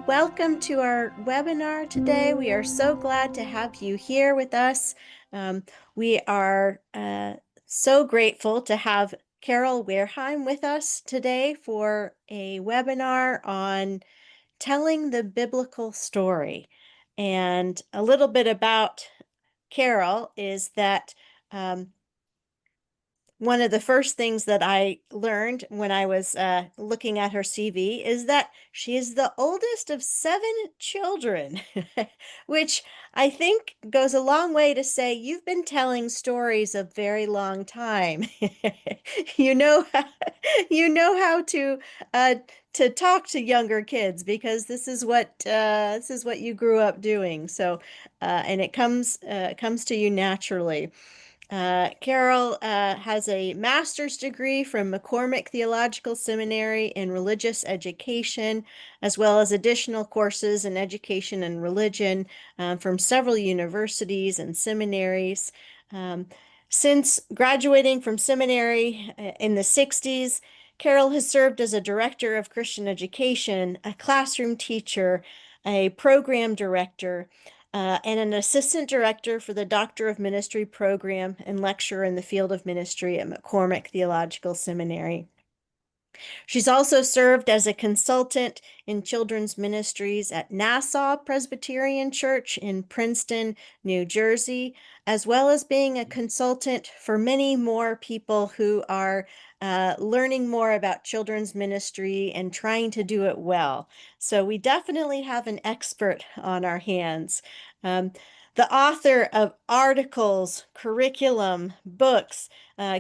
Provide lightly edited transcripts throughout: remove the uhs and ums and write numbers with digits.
Welcome to our webinar today. We are so glad to have you here with us. We are so grateful to have Carol Wehrheim with us today for a webinar on telling the biblical story. And a little bit about Carol is that one of the first things that I learned when I was looking at her CV is that she is the oldest of 7 children, which I think goes a long way to say you've been telling stories a very long time. You know, you know how to talk to younger kids because this is what you grew up doing. So, and it comes to you naturally. Carol has a master's degree from McCormick Theological Seminary in religious education, as well as additional courses in education and religion from several universities and seminaries. Um, since graduating from seminary in the 60s, Carol has served as a director of Christian education, a classroom teacher, a program director, and an assistant director for the Doctor of Ministry program and lecturer in the field of ministry at McCormick Theological Seminary. She's also served as a consultant in children's ministries at Nassau Presbyterian Church in Princeton, New Jersey, as well as being a consultant for many more people who are learning more about children's ministry and trying to do it well. So we definitely have an expert on our hands. Um, the author of articles, curriculum, books.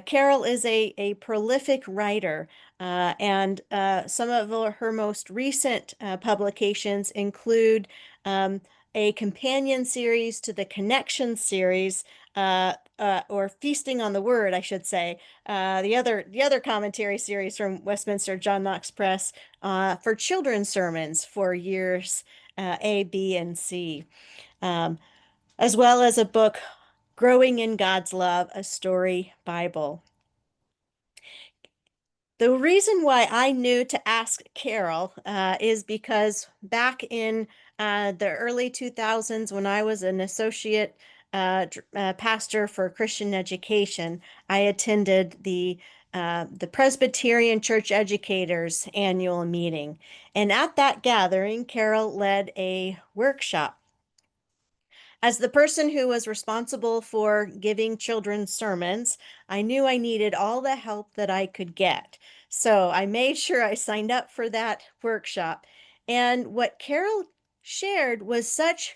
Carol is a prolific writer. And some of her most recent publications include a companion series to the Connection series, or Feasting on the Word, I should say, the other commentary series from Westminster John Knox Press for children's sermons for years A, B, and C, as well as a book, Growing in God's Love, a Story Bible. The reason why I knew to ask Carol is because back in the early 2000s, when I was an associate pastor for Christian education, I attended the Presbyterian Church Educators annual meeting. And at that gathering, Carol led a workshop. As the person who was responsible for giving children's sermons, I knew I needed all the help that I could get. So I made sure I signed up for that workshop. And what Carol shared was such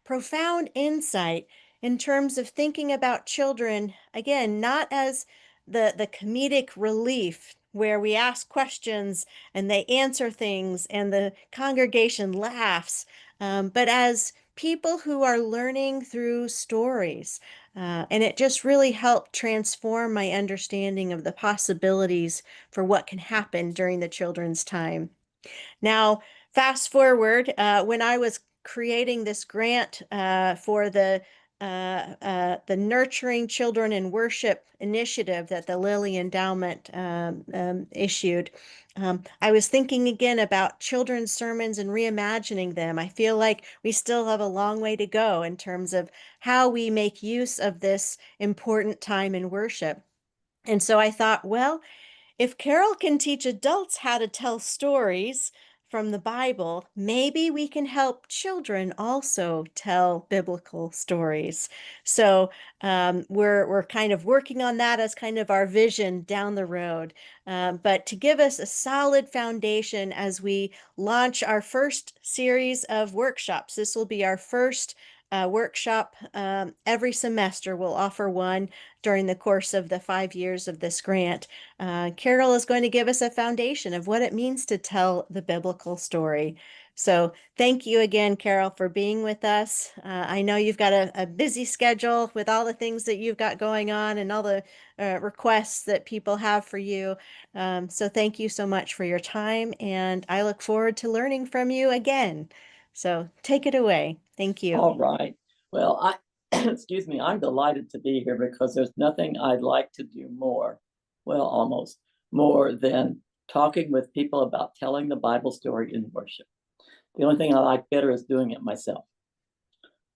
profound insight in terms of thinking about children, again, not as the comedic relief where we ask questions and they answer things and the congregation laughs, but as people who are learning through stories. And it just really helped transform my understanding of the possibilities for what can happen during the children's time. Now, fast forward, when I was creating this grant for the Nurturing Children in Worship initiative that the Lilly Endowment issued, I was thinking again about children's sermons and reimagining them. I feel like we still have a long way to go in terms of how we make use of this important time in worship. And so I thought, well, if Carol can teach adults how to tell stories from the Bible, maybe we can help children also tell biblical stories. So we're kind of working on that as kind of our vision down the road. But to give us a solid foundation as we launch our first series of workshops, this will be our first workshop. Every semester we'll offer one during the course of the 5 years of this grant. Carol is going to give us a foundation of what it means to tell the biblical story. So thank you again, Carol, for being with us. I know you've got a busy schedule with all the things that you've got going on and all the requests that people have for you. So thank you so much for your time, and I look forward to learning from you again. So take it away. Thank you. All right. Well, excuse me, I'm delighted to be here because there's nothing I'd like to do more, well, almost more than talking with people about telling the Bible story in worship. The only thing I like better is doing it myself.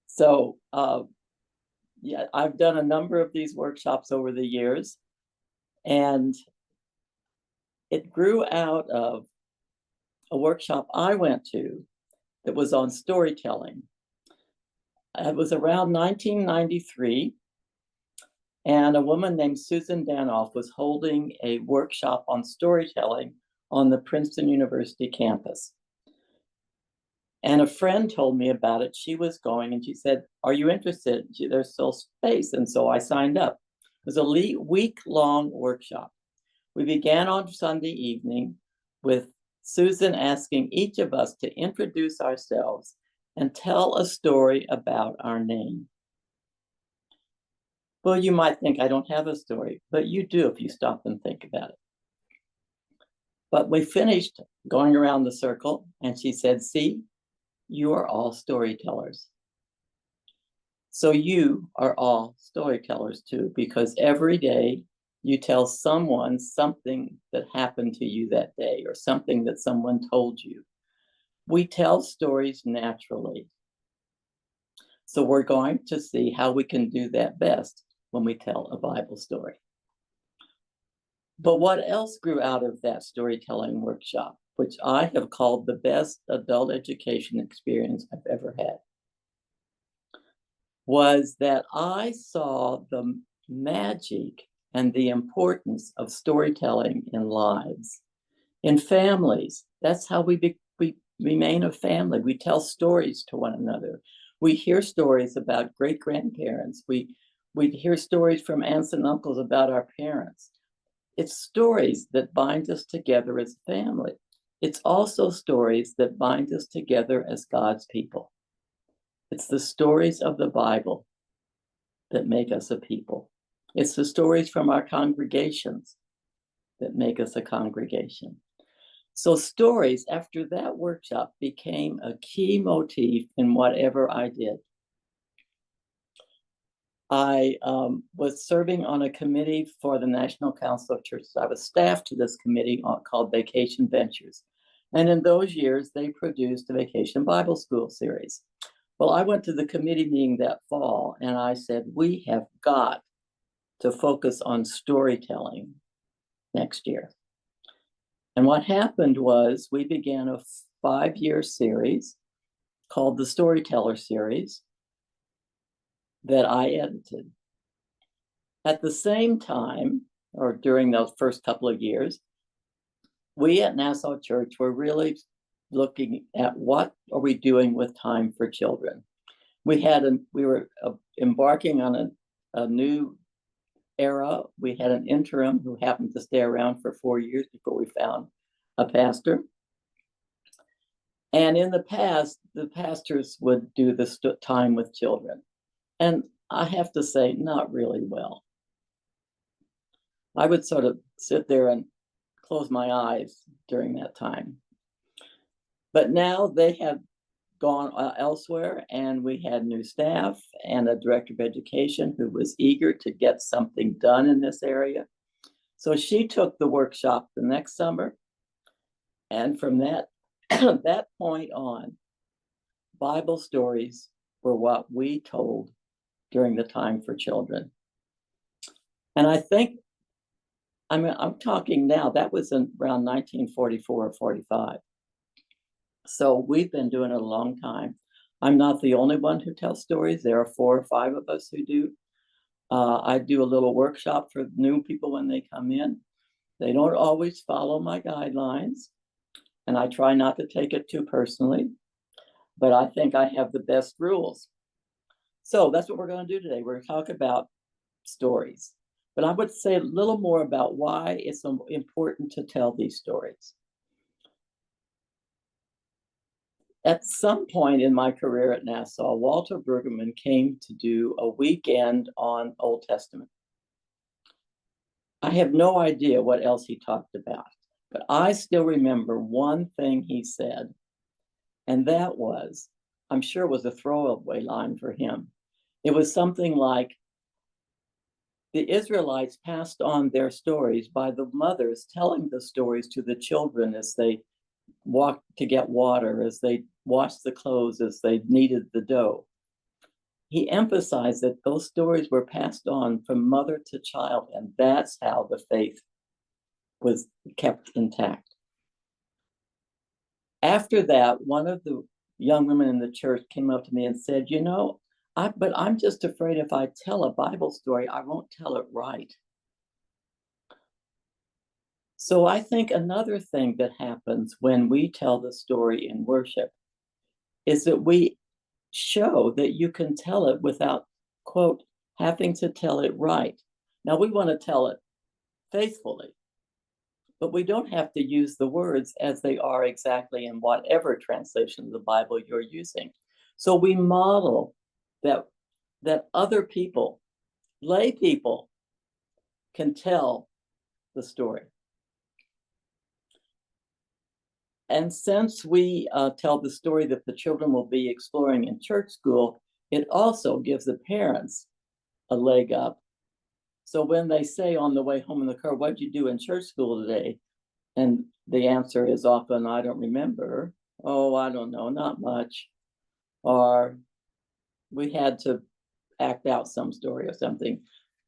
So yeah, I've done a number of these workshops over the years, and it grew out of a workshop I went to that was on storytelling. It was around 1993, and a woman named Susan Danoff was holding a workshop on storytelling on the Princeton University campus. And a friend told me about it. She was going and she said, "Are you interested? There's still space." And so I signed up. It was a week-long workshop. We began on Sunday evening with Susan asking each of us to introduce ourselves and tell a story about our name. Well, you might think I don't have a story, but you do if you stop and think about it. But we finished going around the circle, and she said, "See, you are all storytellers. So you are all storytellers too, because every day you tell someone something that happened to you that day or something that someone told you. We tell stories naturally. So we're going to see how we can do that best when we tell a Bible story." But what else grew out of that storytelling workshop, which I have called the best adult education experience I've ever had, was that I saw the magic and the importance of storytelling in lives, in families. That's how we remain a family. We tell stories to one another. We hear stories about great grandparents. We hear stories from aunts and uncles about our parents. It's stories that bind us together as a family. It's also stories that bind us together as God's people. It's the stories of the Bible that make us a people. It's the stories from our congregations that make us a congregation. So stories after that workshop became a key motif in whatever I did. I was serving on a committee for the National Council of Churches. I was staff to this committee called Vacation Ventures. And in those years, they produced a Vacation Bible School series. Well, I went to the committee meeting that fall and I said, we have got to focus on storytelling next year. And what happened was we began a 5-year series called the Storyteller Series that I edited. At the same time, or during those first couple of years, we at Nassau Church were really looking at what are we doing with time for children. We were embarking on a new era. We had an interim who happened to stay around for 4 years before we found a pastor. And in the past, the pastors would do this time with children. And I have to say, not really well. I would sort of sit there and close my eyes during that time. But now they have gone elsewhere, and we had new staff and a director of education who was eager to get something done in this area. So she took the workshop the next summer, and from that that point on, Bible stories were what we told during the time for children. And I think, I'm talking now, that was in around 1944 or 45. So we've been doing it a long time. I'm not the only one who tells stories. There are 4 or 5 of us who do. I do a little workshop for new people when they come in. They don't always follow my guidelines, and I try not to take it too personally, but I think I have the best rules. So that's what we're going to do today. We're going to talk about stories, but I would say a little more about why it's important to tell these stories. At some point in my career at Nassau, Walter Brueggemann came to do a weekend on Old Testament. I have no idea what else he talked about, but I still remember one thing he said, and that was, I'm sure it was a throwaway line for him. It was something like, the Israelites passed on their stories by the mothers telling the stories to the children as they walked to get water, as they washed the clothes as they kneaded the dough. He emphasized that those stories were passed on from mother to child, and that's how the faith was kept intact. After that, one of the young women in the church came up to me and said, but I'm just afraid if I tell a Bible story, I won't tell it right. So I think another thing that happens when we tell the story in worship is that we show that you can tell it without, quote, having to tell it right. Now, we want to tell it faithfully, but we don't have to use the words as they are exactly in whatever translation of the Bible you're using. So we model that other people, lay people, can tell the story. And since we tell the story that the children will be exploring in church school, it also gives the parents a leg up. So when they say on the way home in the car, "What'd you do in church school today?" And the answer is often, "I don't remember." "Oh, I don't know, not much." Or, "We had to act out some story," or something.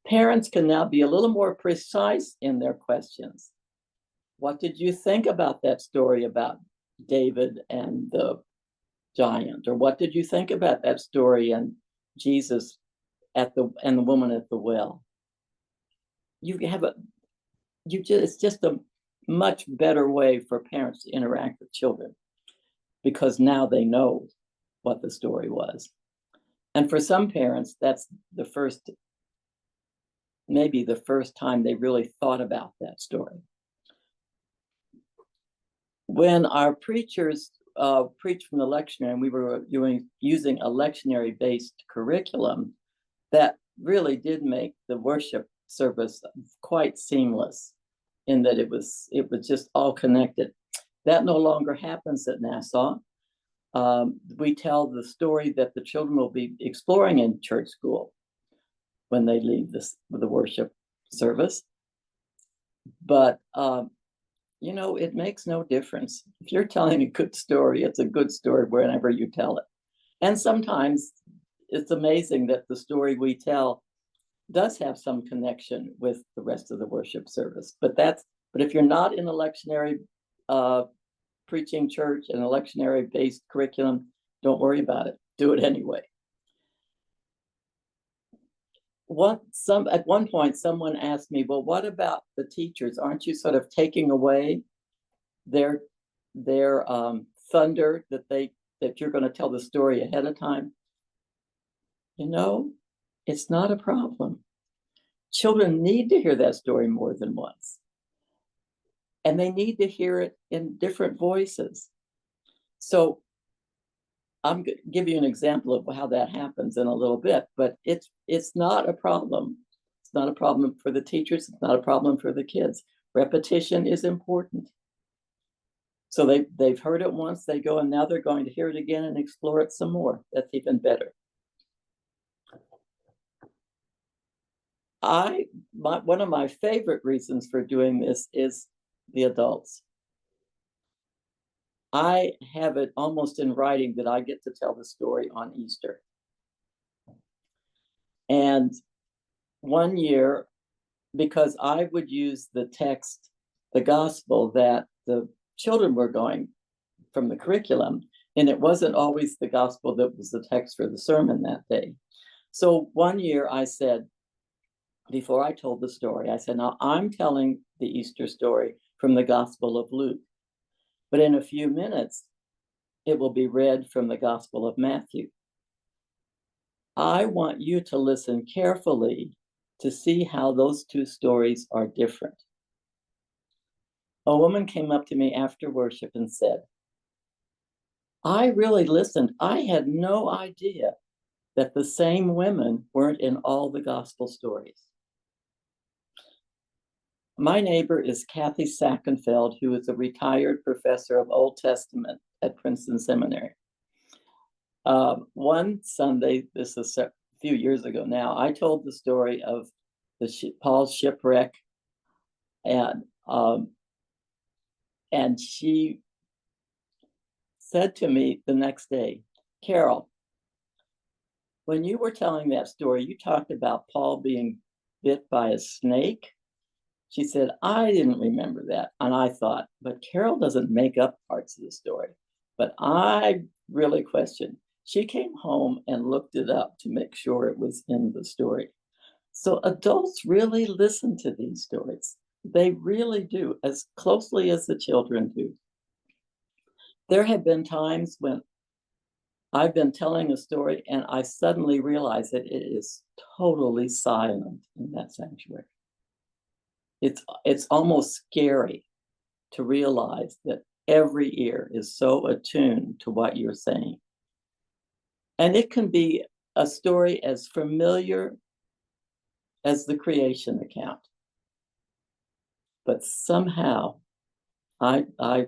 Parents can now be a little more precise in their questions. "What did you think about that story about David and the giant?" Or, "What did you think about that story and Jesus and the woman at the well?" It's just a much better way for parents to interact with children, because now they know what the story was. And for some parents, that's maybe the first time they really thought about that story. When our preachers preached from the lectionary, and we were using a lectionary-based curriculum, that really did make the worship service quite seamless, in that it was just all connected. That no longer happens at Nassau. We tell the story that the children will be exploring in church school when they leave the worship service. But it makes no difference. If you're telling a good story, it's a good story whenever you tell it. And sometimes it's amazing that the story we tell does have some connection with the rest of the worship service. But if you're not in a lectionary preaching church, an lectionary-based curriculum, don't worry about it. Do it anyway. At one point, someone asked me, "Well, what about the teachers? Aren't you sort of taking away their thunder that you're going to tell the story ahead of time?" It's not a problem. Children need to hear that story more than once, and they need to hear it in different voices. So I'm going to give you an example of how that happens in a little bit, but it's not a problem. It's not a problem for the teachers. It's not a problem for the kids. Repetition is important. So they've heard it once, they go, and now they're going to hear it again and explore it some more. That's even better. One of my favorite reasons for doing this is the adults. I have it almost in writing that I get to tell the story on Easter. And one year, because I would use the text, the gospel that the children were going from the curriculum, and it wasn't always the gospel that was the text for the sermon that day. So one year I said, before I told the story, I said, "Now I'm telling the Easter story from the Gospel of Luke, but in a few minutes, it will be read from the Gospel of Matthew. I want you to listen carefully to see how those two stories are different." A woman came up to me after worship and said, "I really listened. I had no idea that the same women weren't in all the gospel stories." My neighbor is Kathy Sackenfeld, who is a retired professor of Old Testament at Princeton Seminary. One Sunday, this is a few years ago now, I told the story of Paul's shipwreck, and she said to me the next day, Carol, when you were telling that story, you talked about Paul being bit by a snake. She said, I didn't remember that. And I thought, but Carol doesn't make up parts of the story. But I really questioned. She came home and looked it up to make sure it was in the story. So adults really listen to these stories. They really do, as closely as the children do. There have been times when I've been telling a story and I suddenly realize that it is totally silent in that sanctuary. It's almost scary to realize that every ear is so attuned to what you're saying. And it can be a story as familiar as the creation account. But somehow, I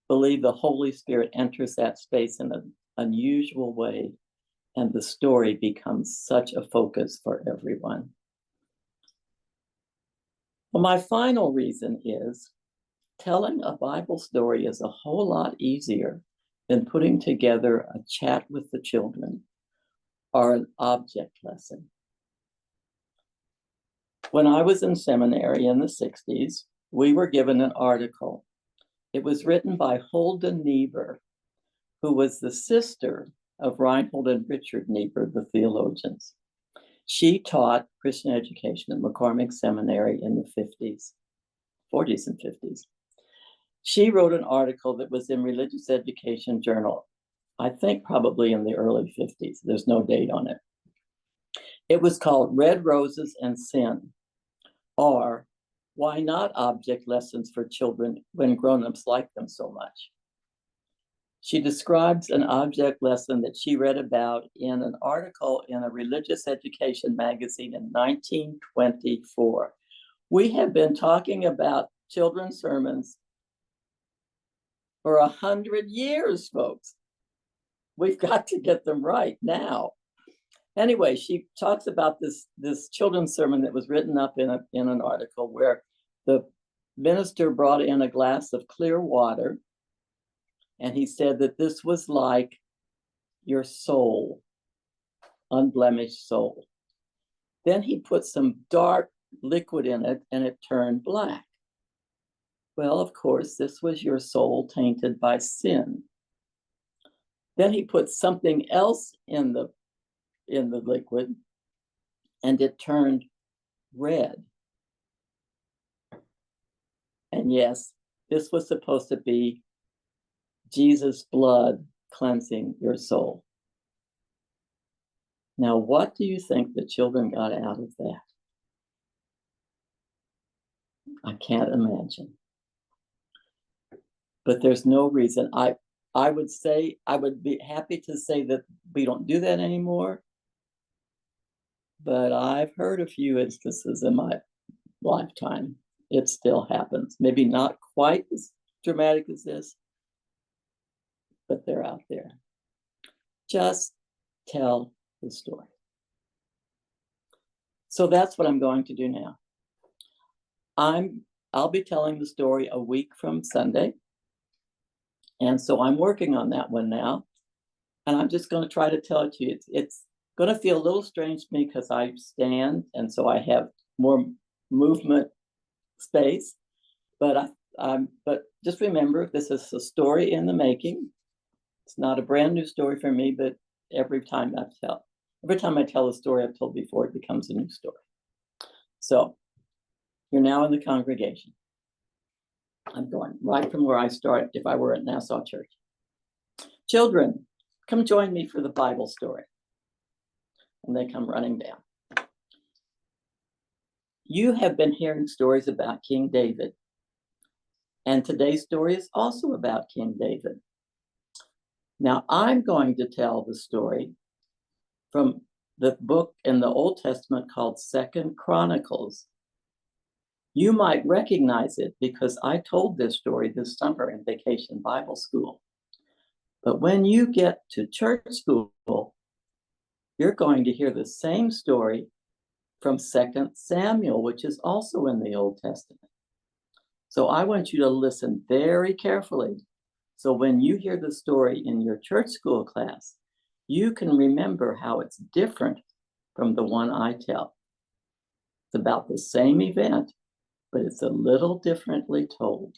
believe the Holy Spirit enters that space in an unusual way, and the story becomes such a focus for everyone. Well, my final reason is telling a Bible story is a whole lot easier than putting together a chat with the children or an object lesson. When I was in seminary in the 60s, we were given an article. It was written by Hulda Niebuhr, who was the sister of Reinhold and Richard Niebuhr, the theologians. She taught Christian education at McCormick Seminary in the 40s and 50s. She wrote an article that was in Religious Education Journal, I think probably in the early 50s. There's no date on it. It was called Red Roses and Sin, or Why Not Object Lessons for Children When Grown-ups Like Them So Much. She describes an object lesson that she read about in an article in a religious education magazine in 1924. We have been talking about children's sermons for 100 years, folks. We've got to get them right now. Anyway, she talks about this children's sermon that was written up in an article where the minister brought in a glass of clear water, and he said that this was like your soul, unblemished soul. Then he put some dark liquid in it, and it turned black. Well, of course, this was your soul tainted by sin. Then he put something else in the liquid, and it turned red. And yes, this was supposed to be Jesus' blood cleansing your soul. Now, what do you think the children got out of that? I can't imagine. But there's no reason. I would say, I would be happy to say that we don't do that anymore. But I've heard a few instances in my lifetime. It still happens. Maybe not quite as dramatic as this, but they're out there. Just tell the story. So that's what I'm going to do now. I'll be telling the story a week from Sunday. And so I'm working on that one now. And I'm just going to try to tell it to you. It's going to feel a little strange to me because I stand, and so I have more movement space. But just remember, this is a story in the making. It's not a brand new story for me, but every time I tell a story I've told before, it becomes a new story. So you're now in the congregation. I'm going right from where I start if I were at Nassau Church. Children, come join me for the Bible story. And they come running down. You have been hearing stories about King David. And today's story is also about King David. Now, I'm going to tell the story from the book in the Old Testament called 2 Chronicles. You might recognize it because I told this story this summer in Vacation Bible School. But when you get to church school, you're going to hear the same story from 2 Samuel, which is also in the Old Testament. So I want you to listen very carefully So when you hear the story in your church school class, you can remember how it's different from the one I tell. It's about the same event, but it's a little differently told.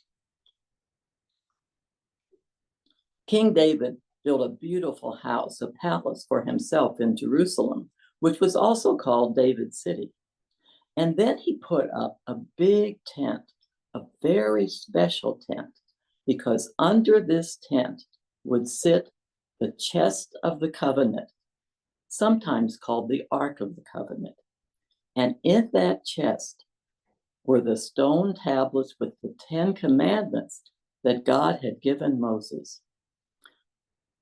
King David built a beautiful house, a palace for himself in Jerusalem, which was also called David's city. And then he put up a big tent, a very special tent, because under this tent would sit the chest of the covenant, sometimes called the Ark of the Covenant. And in that chest were the stone tablets with the 10 commandments that God had given Moses.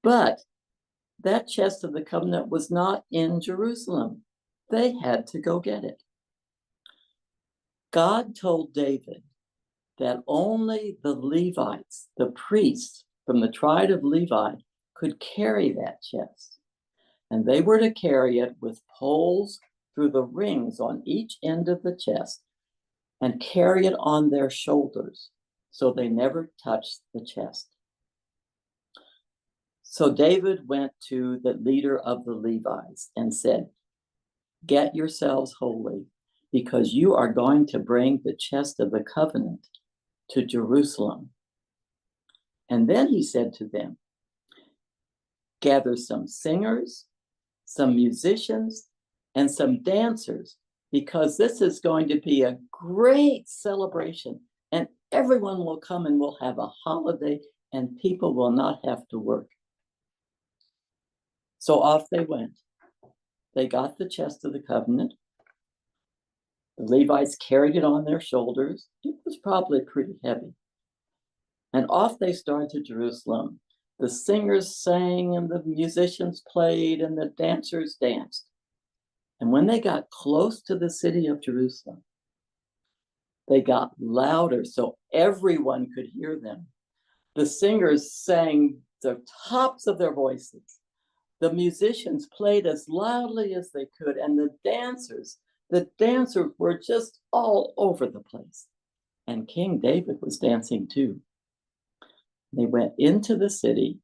But that chest of the covenant was not in Jerusalem. They had to go get it. God told David that only the Levites, the priests from the tribe of Levi, could carry that chest. And they were to carry it with poles through the rings on each end of the chest and carry it on their shoulders so they never touched the chest. So David went to the leader of the Levites and said, "Get yourselves holy, because you are going to bring the chest of the covenant to Jerusalem." And then he said to them, "Gather some singers, some musicians, and some dancers, because this is going to be a great celebration, and everyone will come and we'll have a holiday, and people will not have to work." So off they went. They got the chest of the covenant. The Levites carried it on their shoulders. It was probably pretty heavy. And off they started to Jerusalem. The singers sang and the musicians played and the dancers danced. And when they got close to the city of Jerusalem, they got louder so everyone could hear them. The singers sang the tops of their voices. The musicians played as loudly as they could, and the dancers were just all over the place. And King David was dancing too. They went into the city,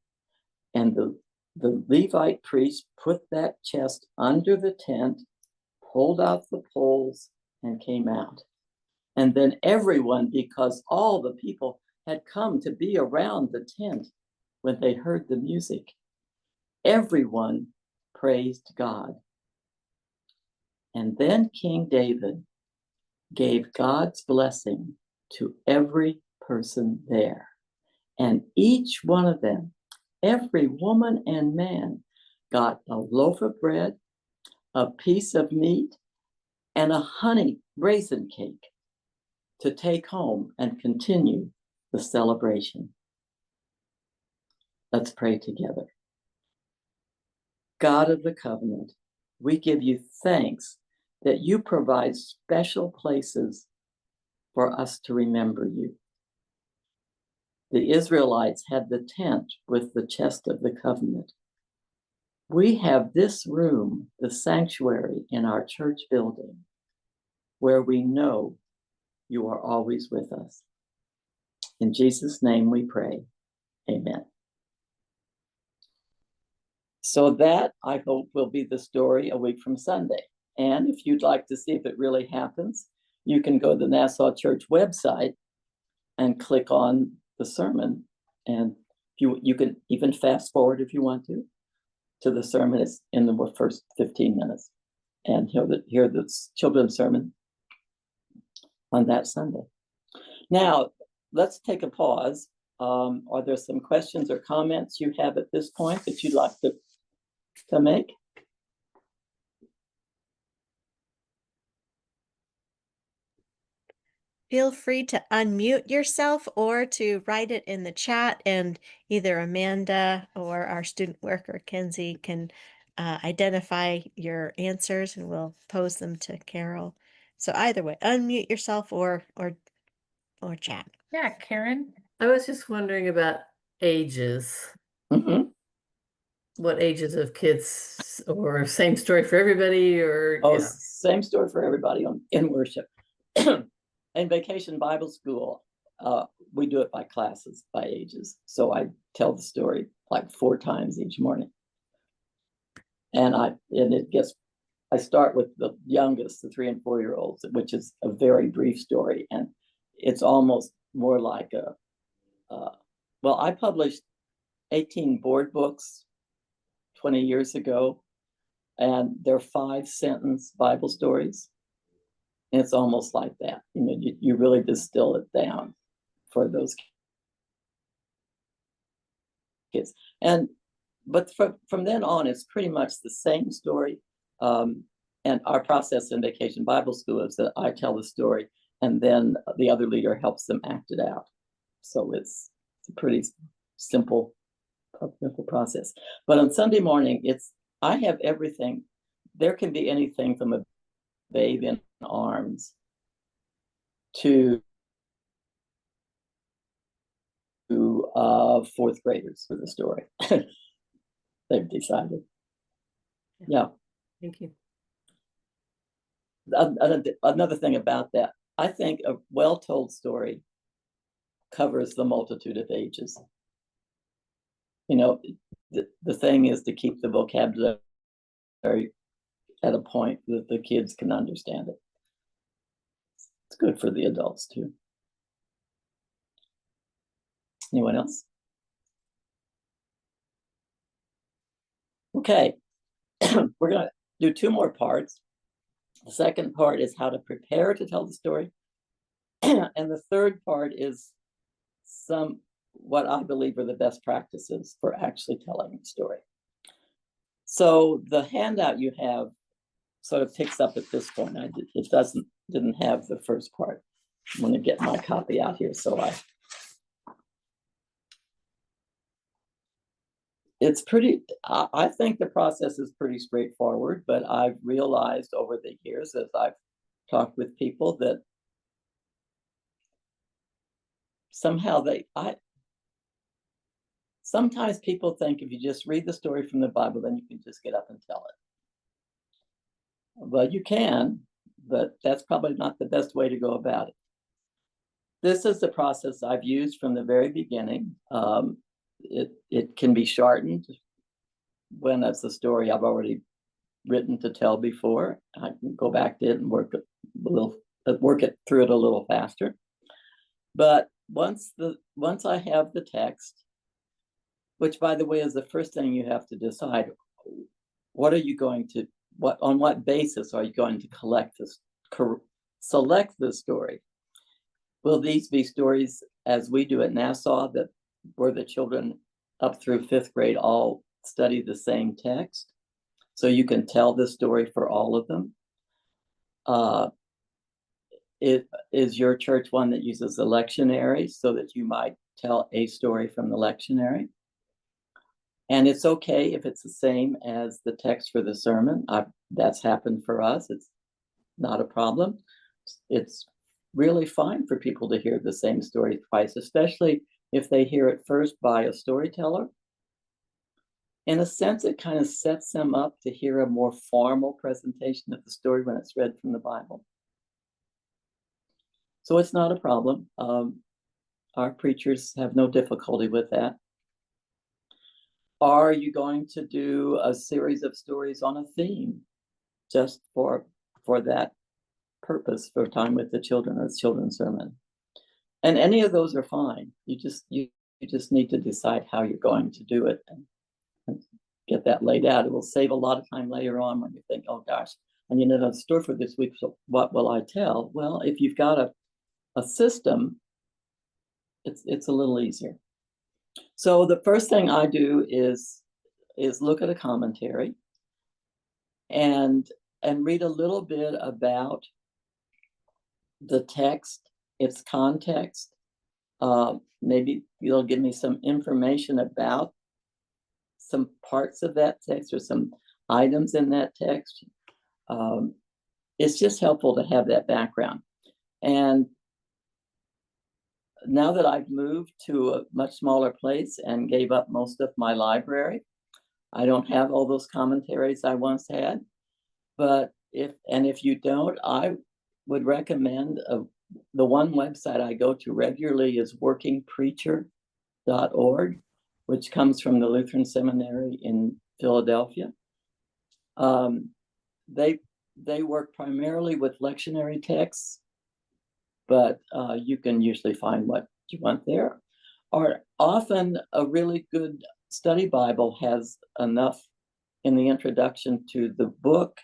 and the Levite priest put that chest under the tent, pulled out the poles, and came out. And then everyone, because all the people had come to be around the tent when they heard the music, everyone praised God. And then King David gave God's blessing to every person there. And each one of them, every woman and man, got a loaf of bread, a piece of meat, and a honey raisin cake to take home and continue the celebration. Let's pray together. God of the covenant, we give you thanks that you provide special places for us to remember you. The Israelites had the tent with the chest of the covenant. We have this room, the sanctuary in our church building, where we know you are always with us. In Jesus' name we pray. Amen. So that, I hope, will be the story a week from Sunday. And if you'd like to see if it really happens, you can go to the Nassau Church website and click on the sermon. And you can even fast forward if you want to the sermon. It's in the first 15 minutes. And hear the children's sermon on that Sunday. Now, let's take a pause. Are there some questions or comments you have at this point that you'd like to make? Feel free to unmute yourself or to write it in the chat, and either Amanda or our student worker, Kenzie, can identify your answers and we'll pose them to Carol. So either way, unmute yourself or chat. Yeah, Karen, I was just wondering about ages. Mm-hmm. What ages of kids, or same story for everybody, or Same story for everybody in worship. In Vacation Bible School, we do it by classes, by ages. So I tell the story like 4 times each morning. And I start with the youngest, the 3 and 4 year olds, which is a very brief story. And it's almost more like well, I published 18 board books 20 years ago, and they're 5-sentence Bible stories. And it's almost like that. You know, you really distill it down for those kids. But from then on, it's pretty much the same story. And our process in Vacation Bible School is that I tell the story, and then the other leader helps them act it out. So it's a pretty simple process. But on Sunday morning, I have everything. There can be anything from a babe in arms to 4th graders for the story. They've decided. Yeah. Thank you. Another thing about that, I think a well-told story covers the multitude of ages. You know, the thing is to keep the vocabulary at a point that the kids can understand it. It's good for the adults too. Anyone else? Okay, we're going to do 2 more parts. The second part is how to prepare to tell the story. And the third part is what I believe are the best practices for actually telling the story. So the handout you have sort of picks up at this point. It didn't have the first part. I'm going to get my copy out here. So I think the process is pretty straightforward, but I've realized over the years as I've talked with people that somehow sometimes people think if you just read the story from the Bible, then you can just get up and tell it. Well, you can, but that's probably not the best way to go about it. This is the process I've used from the very beginning. It can be shortened when that's the story I've already written to tell before. I can go back to it and work it through it a little faster. But once I have the text, which by the way is the first thing you have to decide, on what basis are you going to select the story? Will these be stories as we do at Nassau, where the children up through 5th grade all study the same text? So you can tell the story for all of them. Is your church one that uses the lectionary so that you might tell a story from the lectionary? And it's okay if it's the same as the text for the sermon. That's happened for us. It's not a problem. It's really fine for people to hear the same story twice, especially if they hear it first by a storyteller. In a sense, it kind of sets them up to hear a more formal presentation of the story when it's read from the Bible. So it's not a problem. Our preachers have no difficulty with that. Are you going to do a series of stories on a theme just for that purpose, for time with the children or children's sermon? And any of those are fine. You just need to decide how you're going to do it and get that laid out. It will save a lot of time later on when you think, oh gosh, I need another story for this week, so what will I tell? Well, if you've got a system, it's a little easier. So the first thing I do is look at a commentary and read a little bit about the text, its context. Maybe you'll give me some information about some parts of that text or some items in that text. It's just helpful to have that background. And now that I've moved to a much smaller place and gave up most of my library, I don't have all those commentaries I once had. But if you don't, I would recommend the one website I go to regularly is workingpreacher.org, which comes from the Lutheran Seminary in Philadelphia. They work primarily with lectionary texts, but you can usually find what you want there. Or often a really good study Bible has enough in the introduction to the book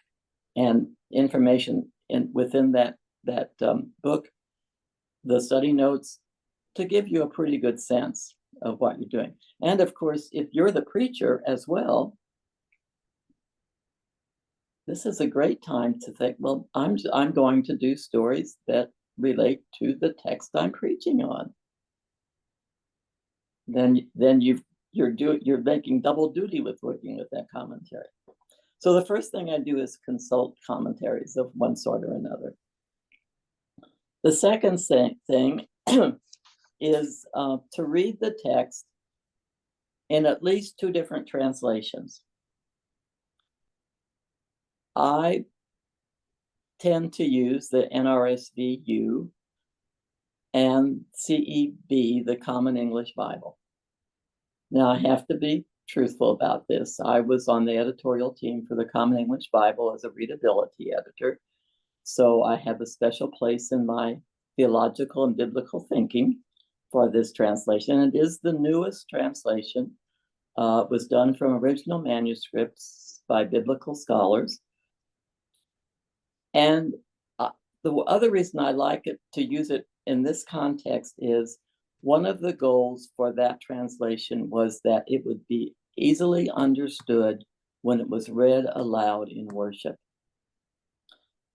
and information within that book, the study notes, to give you a pretty good sense of what you're doing. And of course, if you're the preacher as well, this is a great time to think, well, I'm going to do stories that relate to the text I'm preaching on. Then you're making double duty with working with that commentary. So the first thing I do is consult commentaries of one sort or another. The second thing is to read the text in at least 2 different translations. I tend to use the NRSVU and CEB, the Common English Bible. Now, I have to be truthful about this. I was on the editorial team for the Common English Bible as a readability editor, so I have a special place in my theological and biblical thinking for this translation. It is the newest translation. It was done from original manuscripts by biblical scholars. And the other reason I like it to use it in this context is one of the goals for that translation was that it would be easily understood when it was read aloud in worship.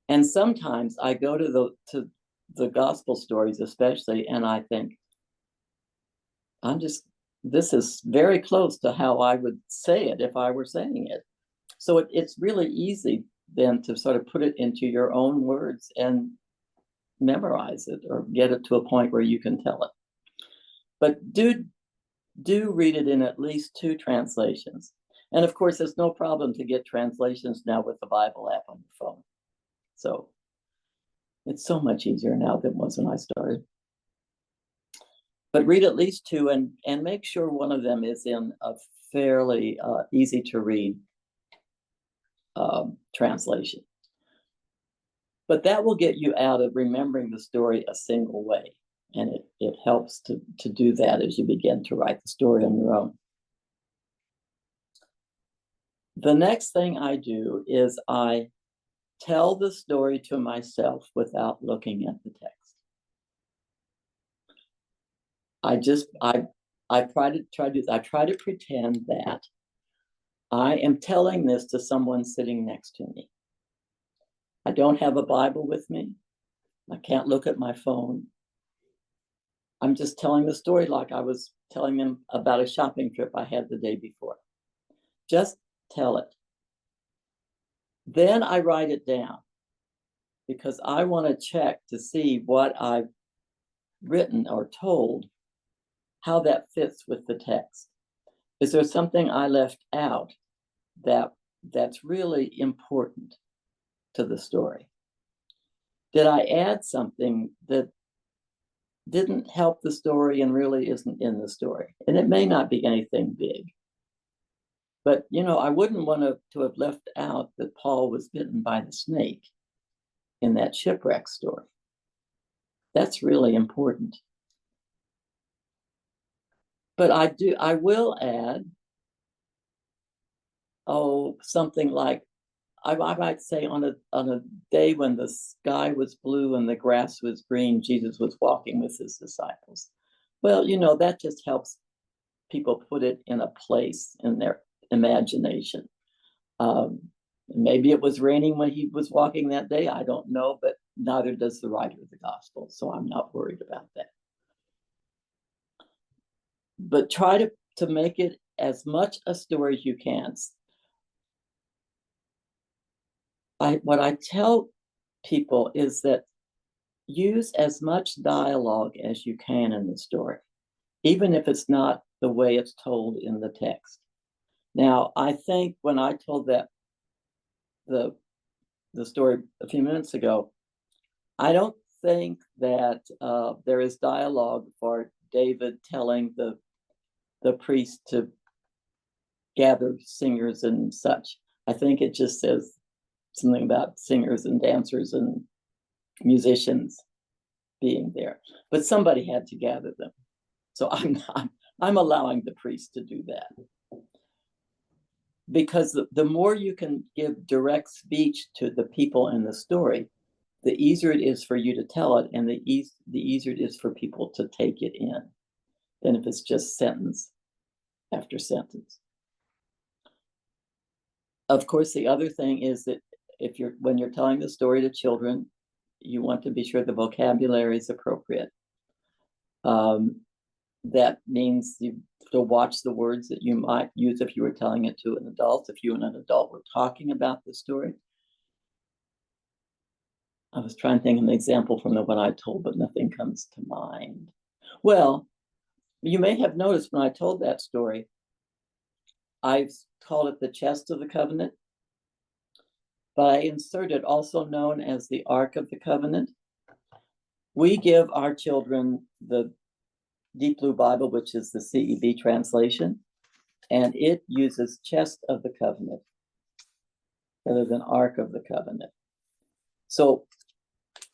And sometimes I go to the gospel stories especially, and I think, this is very close to how I would say it if I were saying it. So it's really easy then to sort of put it into your own words and memorize it or get it to a point where you can tell it. But do read it in at least 2 translations. And of course, there's no problem to get translations now with the Bible app on your phone. So it's so much easier now than it was when I started. But read at least 2 and make sure one of them is in a fairly easy to read translation. But that will get you out of remembering the story a single way. And it helps to do that as you begin to write the story on your own. The next thing I do is I tell the story to myself without looking at the text. I try to pretend that I am telling this to someone sitting next to me. I don't have a Bible with me. I can't look at my phone. I'm just telling the story like I was telling them about a shopping trip I had the day before. Just tell it. Then I write it down because I want to check to see what I've written or told, how that fits with the text. Is there something I left out that's really important to the story? Did I add something that didn't help the story and really isn't in the story? And it may not be anything big. But, I wouldn't want to have left out that Paul was bitten by the snake in that shipwreck story. That's really important. But I will add, something like, I might say on a day when the sky was blue and the grass was green, Jesus was walking with his disciples. Well, that just helps people put it in a place in their imagination. Maybe it was raining when he was walking that day. I don't know, but neither does the writer of the gospel. So I'm not worried about that. But try to make it as much a story as you can. What I tell people is that use as much dialogue as you can in the story, even if it's not the way it's told in the text. Now, I think when I told the story a few minutes ago, I don't think that there is dialogue for David telling the priest to gather singers and such. I think it just says something about singers and dancers and musicians being there, but somebody had to gather them. So I'm allowing the priest to do that. Because the more you can give direct speech to the people in the story, the easier it is for you to tell it, and the easier it is for people to take it in than if it's just sentence after sentence. Of course, the other thing is that when you're telling the story to children, you want to be sure the vocabulary is appropriate. That means you have to watch the words that you might use if you were telling it to an adult, if you and an adult were talking about the story. I was trying to think of an example from the one I told, but nothing comes to mind. Well, you may have noticed when I told that story, I've called it the chest of the covenant, but I inserted also known as the Ark of the Covenant. We give our children the Deep Blue Bible, which is the CEB translation, and it uses chest of the covenant rather than Ark of the Covenant. So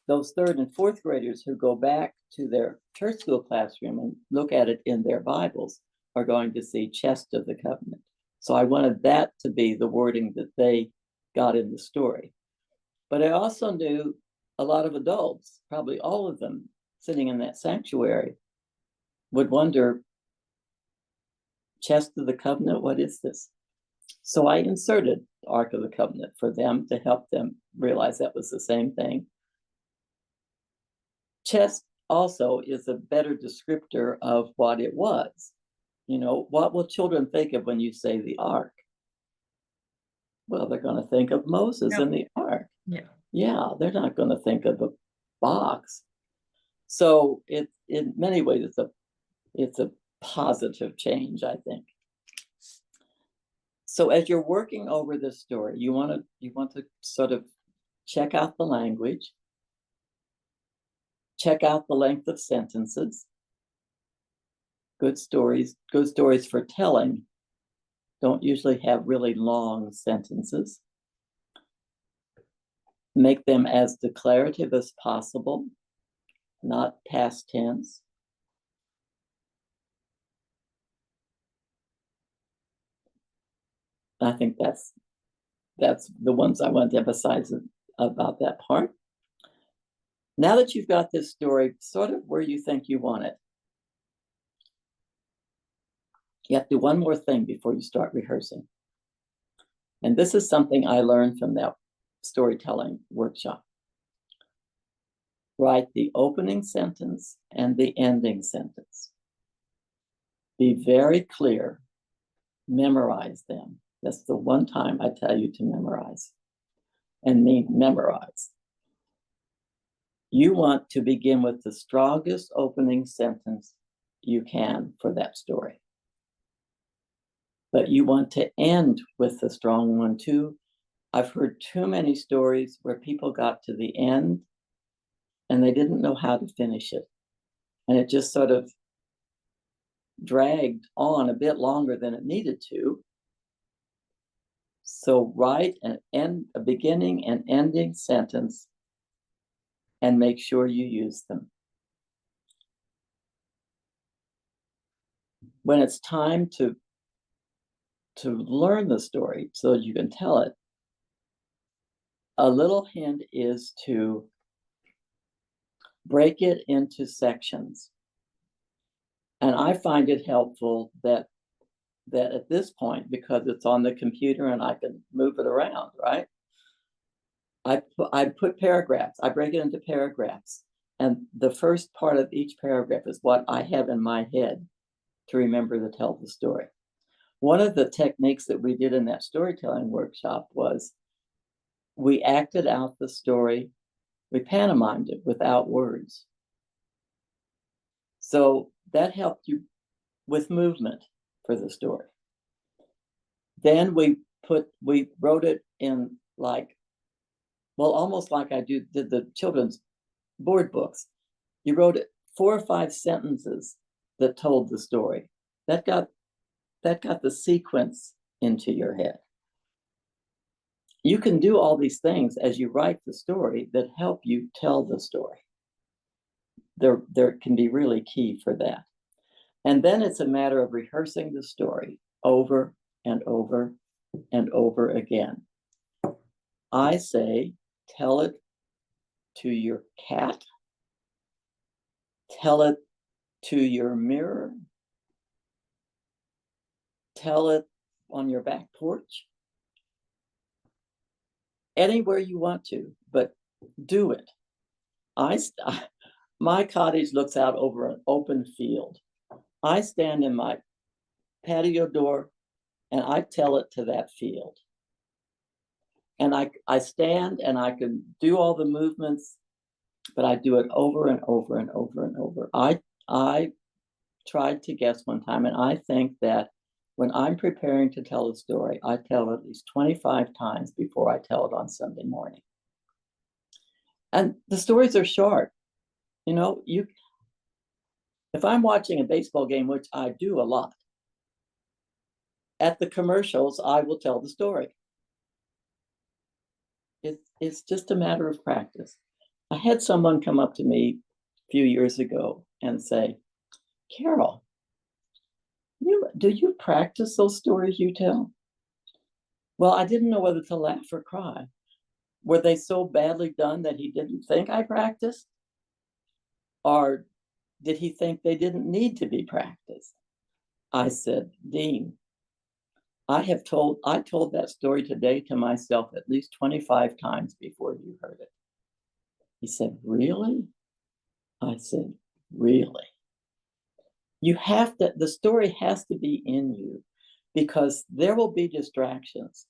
those 3rd and 4th graders who go back to their church school classroom and look at it in their Bibles are going to see chest of the covenant. So I wanted that to be the wording that they got in the story. But I also knew a lot of adults, probably all of them sitting in that sanctuary, would wonder, chest of the covenant, what is this? So I inserted Ark of the Covenant for them to help them realize that was the same thing. Chest also is a better descriptor of what it was. You know, what will children think of when you say the ark? Well, they're going to think of Moses and the ark. Yeah, they're not going to think of a box. So in many ways, it's a positive change, I think. So as you're working over this story, you want to sort of check out the language, check out the length of sentences. Good stories for telling don't usually have really long sentences. Make them as declarative as possible, not past tense. I think that's the ones I want to emphasize about that part. Now that you've got this story sort of where you think you want it, you have to do one more thing before you start rehearsing. And this is something I learned from that storytelling workshop. Write the opening sentence and the ending sentence. Be very clear. Memorize them. That's the one time I tell you to memorize, and mean memorize. You want to begin with the strongest opening sentence you can for that story. But you want to end with the strong one too. I've heard too many stories where people got to the end and they didn't know how to finish it. And it just sort of dragged on a bit longer than it needed to. So write a beginning and ending sentence and make sure you use them. When it's time to learn the story so that you can tell it, a little hint is to break it into sections. And I find it helpful that at this point, because it's on the computer and I can move it around, right? I put paragraphs. I break it into paragraphs. And the first part of each paragraph is what I have in my head to remember to tell the story. One of the techniques that we did in that storytelling workshop was we acted out the story, we pantomimed it without words. So that helped you with movement for the story. Then we wrote it in almost like I did the children's board books. You wrote 4 or 5 sentences that told the story. That got the sequence into your head. You can do all these things as you write the story that help you tell the story. There can be really key for that. And then it's a matter of rehearsing the story over and over and over again. I say, tell it to your cat, tell it to your mirror, tell it on your back porch, anywhere you want to, but do it. My cottage looks out over an open field. I stand in my patio door and I tell it to that field. And I stand and I can do all the movements, but I do it over and over and over and over. I tried to guess one time, and I think that when I'm preparing to tell a story, I tell it at least 25 times before I tell it on Sunday morning. And the stories are short. You know, if I'm watching a baseball game, which I do a lot, at the commercials, I will tell the story. It's just a matter of practice. I had someone come up to me a few years ago and say, Carol, do you practice those stories you tell? Well, I didn't know whether to laugh or cry. Were they so badly done that he didn't think I practiced? Or did he think they didn't need to be practiced? I said, Dean, I told that story today to myself at least 25 times before you heard it. He said, really? I said, really? The story has to be in you, because there will be distractions.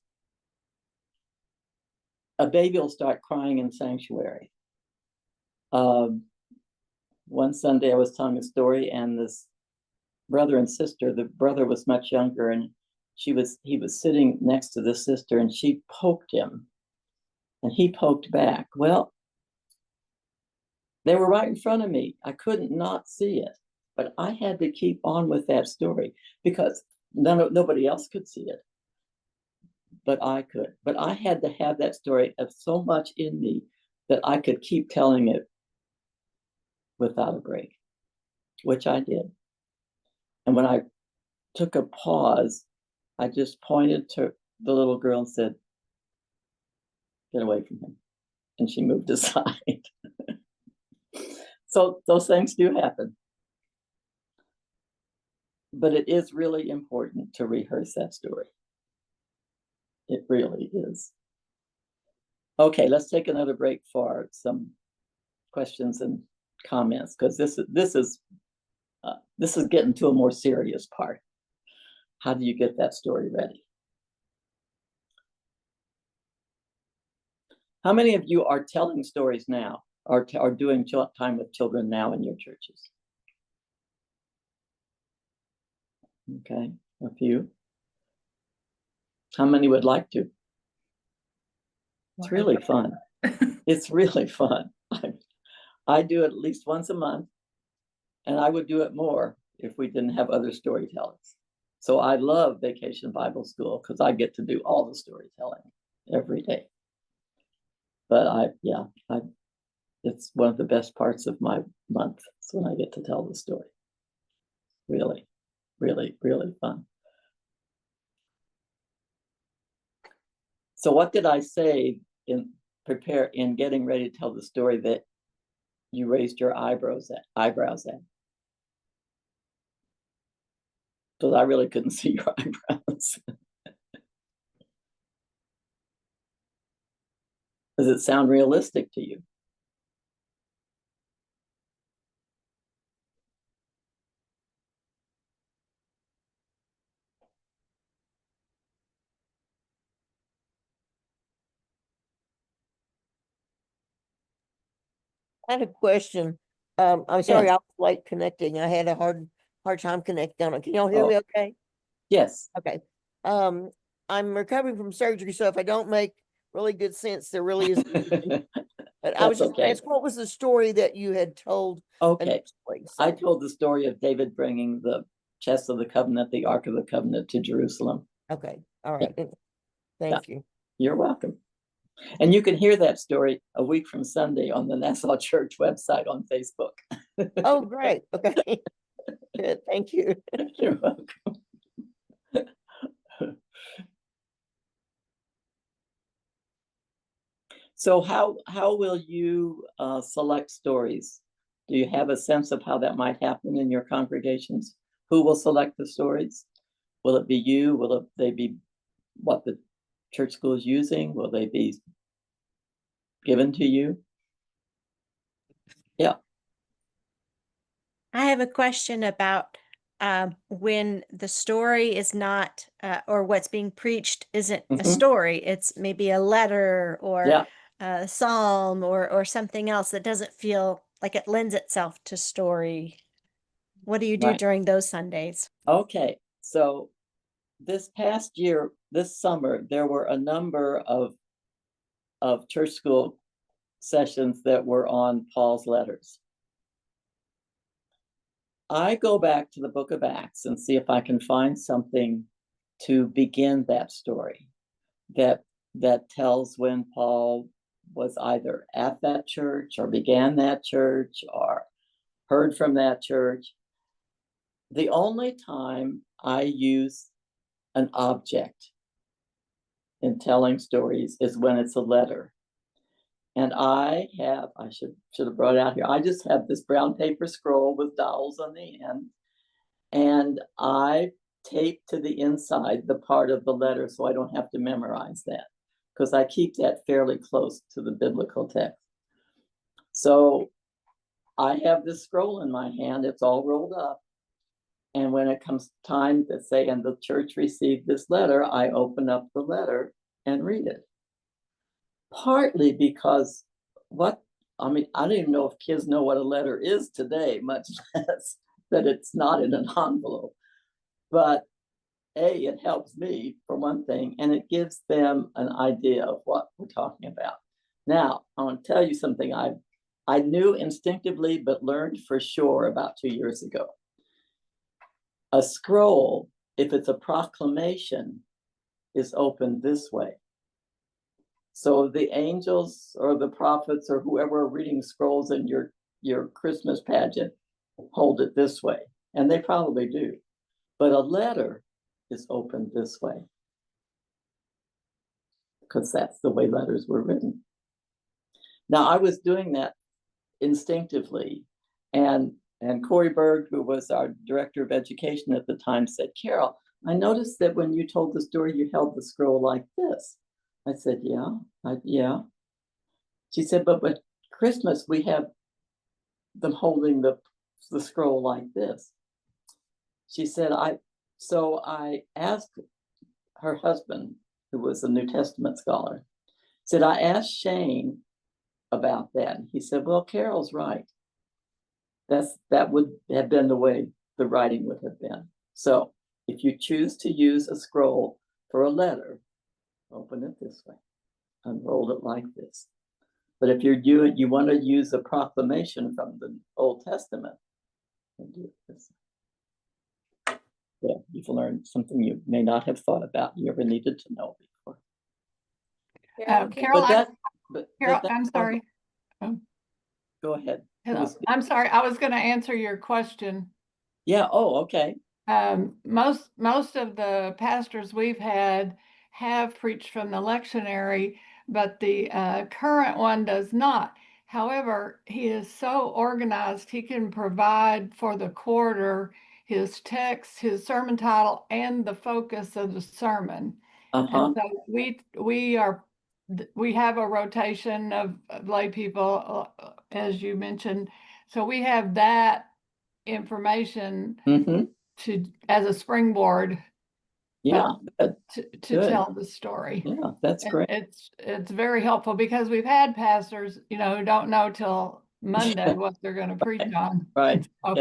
A baby will start crying in sanctuary. One Sunday I was telling a story, and this brother and sister, the brother was much younger, and he was sitting next to the sister, and she poked him and he poked back. Well, they were right in front of me. I couldn't not see it, but I had to keep on with that story because nobody else could see it, but I could. But I had to have that story of so much in me that I could keep telling it without a break, which I did. And when I took a pause, I just pointed to the little girl and said, get away from him. And she moved aside. So those things do happen. But it is really important to rehearse that story. It really is. Okay, let's take another break for some questions and comments, because this is getting to a more serious part. How do you get that story ready? How many of you are telling stories now, or are doing time with children now in your churches? Okay, a few. How many would like to? It's really fun. It's really fun. I do it at least once a month, and I would do it more if we didn't have other storytellers. So I love Vacation Bible School because I get to do all the storytelling every day. But it's one of the best parts of my month. It's when I get to tell the story. Really, really, really fun. So what did I say in getting ready to tell the story that you raised your eyebrows at? Because I really couldn't see your eyebrows. Does it sound realistic to you? I had a question. I'm sorry I was late connecting. I had a hard time connecting on it. Can y'all hear me okay? Yes. Okay. I'm recovering from surgery, so if I don't make really good sense, there really is. But I was That's just okay. asked, what was the story that you had told Okay, initially? I So, told the story of David bringing the chest of the covenant, the Ark of the Covenant, to Jerusalem. okay, all right. Thank you. You're welcome. And you can hear that story a week from Sunday on the Nassau Church website on Facebook. Oh, great. Okay. Good. Thank you. You're welcome. So how will you select stories? Do you have a sense of how that might happen in your congregations? Who will select the stories? Will it be you? Will they be what the church school is using? Will they be given to you? Yeah. I have a question about when the story is not, or what's being preached isn't a Mhm. story, it's maybe a letter or Yeah. a psalm or something else that doesn't feel like it lends itself to story. What do you do Right. during those Sundays? Okay. So this past year, this summer, there were a number of church school sessions that were on Paul's letters. I go back to the book of Acts and see if I can find something to begin that story that tells when Paul was either at that church or began that church or heard from that church. The only time I use an object in telling stories is when it's a letter. And I should have brought it out here. I just have this brown paper scroll with dowels on the end. And I tape to the inside the part of the letter so I don't have to memorize that, because I keep that fairly close to the biblical text. So I have this scroll in my hand, it's all rolled up. And when it comes time to say, and the church received this letter, I open up the letter and read it. Partly because I don't even know if kids know what a letter is today, much less that it's not in an envelope. But it helps me for one thing, and it gives them an idea of what we're talking about. Now, I want to tell you something I knew instinctively, but learned for sure about 2 years ago. A scroll, if it's a proclamation, is opened this way. So the angels or the prophets or whoever are reading scrolls in your Christmas pageant hold it this way, and they probably do. But a letter is opened this way, because that's the way letters were written. Now, I was doing that instinctively, and Corey Berg, who was our director of education at the time, said, "Carol, I noticed that when you told the story, you held the scroll like this." I said, yeah. She said, but with Christmas, we have them holding the scroll like this. She said, so I asked her husband, who was a New Testament scholar, said, I asked Shane about that. And he said, well, Carol's right. That would have been the way the writing would have been. So if you choose to use a scroll for a letter, open it this way, unroll it like this. But if you want to use a proclamation from the Old Testament, and do it this way. Yeah, you've learned something you may not have thought about, you ever needed to know before. Carol, Carol, I'm sorry. Go ahead. I'm sorry. I was going to answer your question. Yeah. Oh, okay. Most of the pastors we've had have preached from the lectionary, but the current one does not. However, he is so organized, he can provide for the quarter his text, his sermon title, and the focus of the sermon. And so we have a rotation of lay people, as you mentioned. So we have that information as a springboard. Yeah, to tell the story. Yeah, that's great. It's very helpful, because we've had pastors, who don't know till Monday what they're going to preach on. Right. So,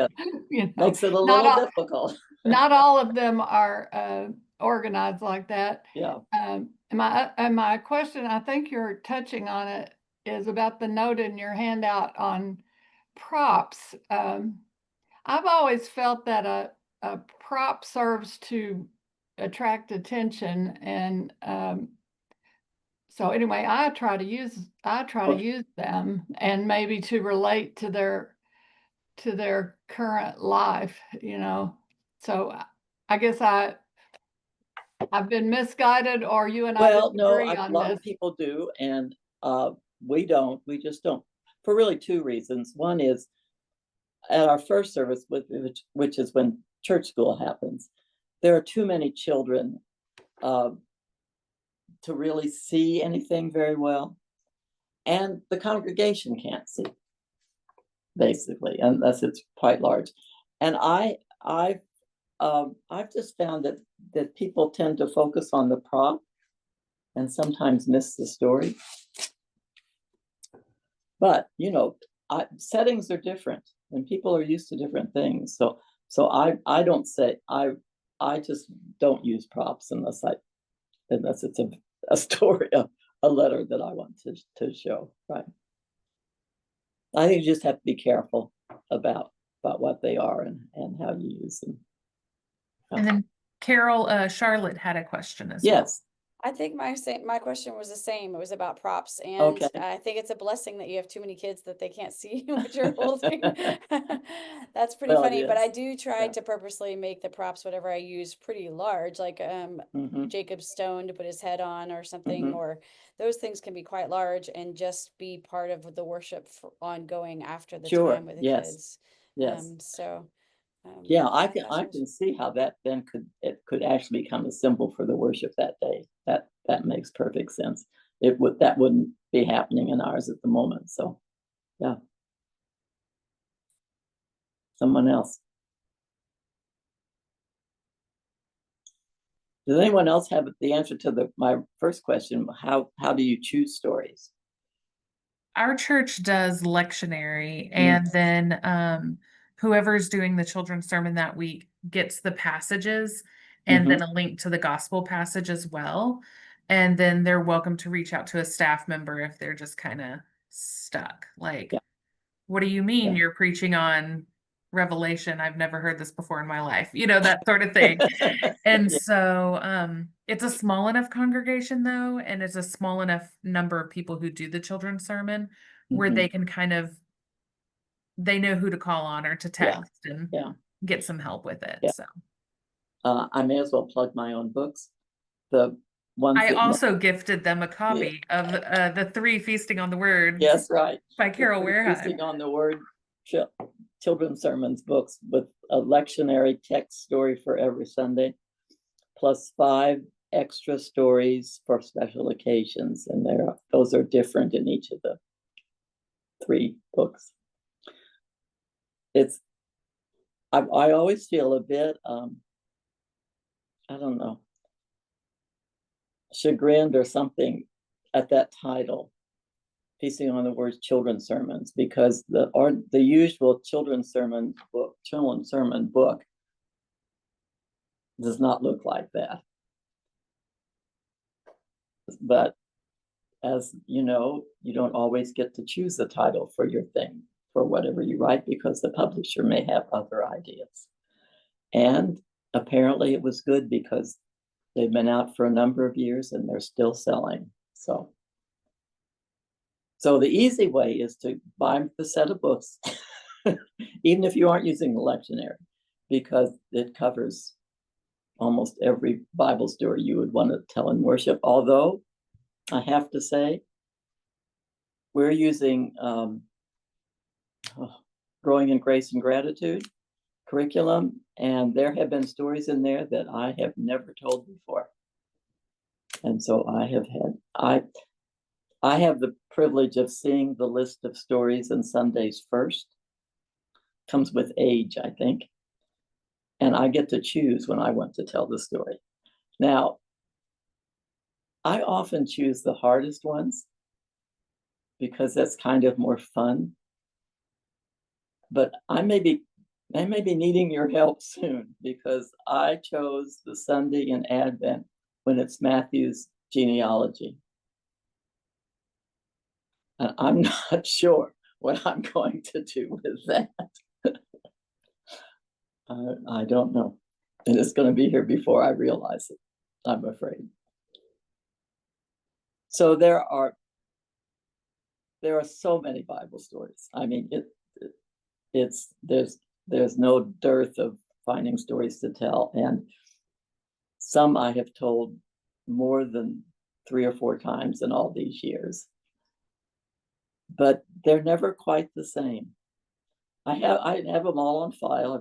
yeah. Makes it a little difficult. Not all of them are organized like that. Yeah. And my question, I think you're touching on it, is about the note in your handout on props. I've always felt that a prop serves to attract attention, and so anyway, I try to use them, and maybe to relate to their current life, you know. So I guess I've been misguided, or you and I Well, no, disagree a on lot this. of people do, and we don't. We just don't, for really two reasons. One is at our first service, which is when church school happens, there are too many children to really see anything very well, and the congregation can't see, basically, unless it's quite large. And I've just found that people tend to focus on the prop and sometimes miss the story. But you know, settings are different, and people are used to different things. So I don't say I just don't use props unless it's a story, a letter that I want to show. Right. I think you just have to be careful about what they are and how you use them. And then Carol, Charlotte had a question as well. Yes. I think my question was the same. It was about props, and Okay. I think it's a blessing that you have too many kids that they can't see what you're holding. That's pretty Well, it funny, but I is. do try Yeah. to purposely make the props, whatever I use, pretty large, like Mhm. Jacob's stone to put his head on or something, Mhm. or those things can be quite large and just be part of the worship ongoing after the Sure. time with the Yes. kids. Yes. Yeah, I that's can see how that then could actually become a symbol for the worship that day. That makes perfect sense. That wouldn't be happening in ours at the moment. So yeah. Someone else. Does anyone else have the answer to my first question? How do you choose stories? Our church does lectionary, and then whoever's doing the children's sermon that week gets the passages and then a link to the gospel passage as well. And then they're welcome to reach out to a staff member if they're just kind of stuck. Like, Yeah. what do you mean Yeah. you're preaching on Revelation? I've never heard this before in my life, you know, that sort of thing. And Yeah. so it's a small enough congregation though, and it's a small enough number of people who do the children's sermon where they can they know who to call on or to Yeah. text and Yeah. get some help with it. Yeah. So I may as well plug my own books. The ones I that also gifted them a copy of the 3 Feasting on the Word yes, right. by Carol Wehrheim. Feasting on the Word children's sermons books with a lectionary text story for every Sunday, plus 5 extra stories for special occasions, and those are different in each of the 3 books. I always feel a bit I don't know, chagrined or something at that title, Feasting on the Word children's sermons, because the usual children's sermon book does not look like that. But as you know, you don't always get to choose the title for your thing, for whatever you write, because the publisher may have other ideas. And apparently it was good because they've been out for a number of years and they're still selling. So the easy way is to buy the set of books, even if you aren't using the lectionary, because it covers almost every Bible story you would want to tell in worship. Although I have to say, we're using Growing in Grace and Gratitude curriculum, and there have been stories in there that I have never told before. And so I have the privilege of seeing the list of stories in Sundays first. Comes with age, I think. And I get to choose when I want to tell the story. Now, I often choose the hardest ones because that's kind of more fun. But I may be needing your help soon, because I chose the Sunday in Advent when it's Matthew's genealogy. And I'm not sure what I'm going to do with that. I don't know. And it's going to be here before I realize it, I'm afraid. So there are so many Bible stories. I mean, there's no dearth of finding stories to tell, and some I have told more than 3 or 4 times in all these years. But they're never quite the same. I have them all on file.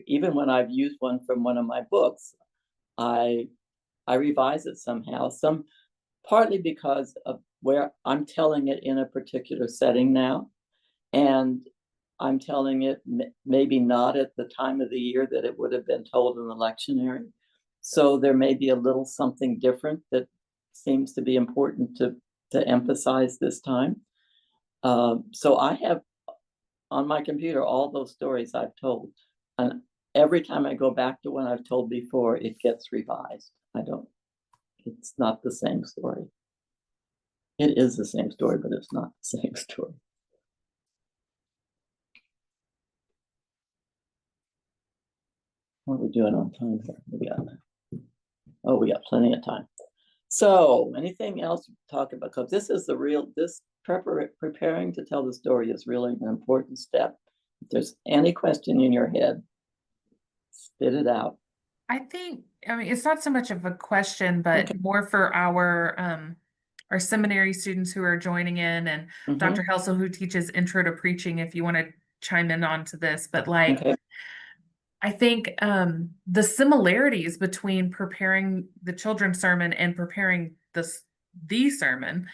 Even when I've used one from one of my books, I revise it somehow. Partly because of where I'm telling it in a particular setting now, and I'm telling it maybe not at the time of the year that it would have been told in the lectionary. So there may be a little something different that seems to be important to emphasize this time. So I have on my computer all those stories I've told, and every time I go back to one I've told before, it gets revised. It's not the same story. It is the same story, but it's not the same story. What are we doing on time here? We got plenty of time. So anything else to talk about? Because this is preparing to tell the story is really an important step. If there's any question in your head, spit it out. I mean, it's not so much of a question, but more for our seminary students who are joining in, and Dr. Helsel, who teaches Intro to Preaching, if you want to chime in onto this. But I think the similarities between preparing the children's sermon and preparing the sermon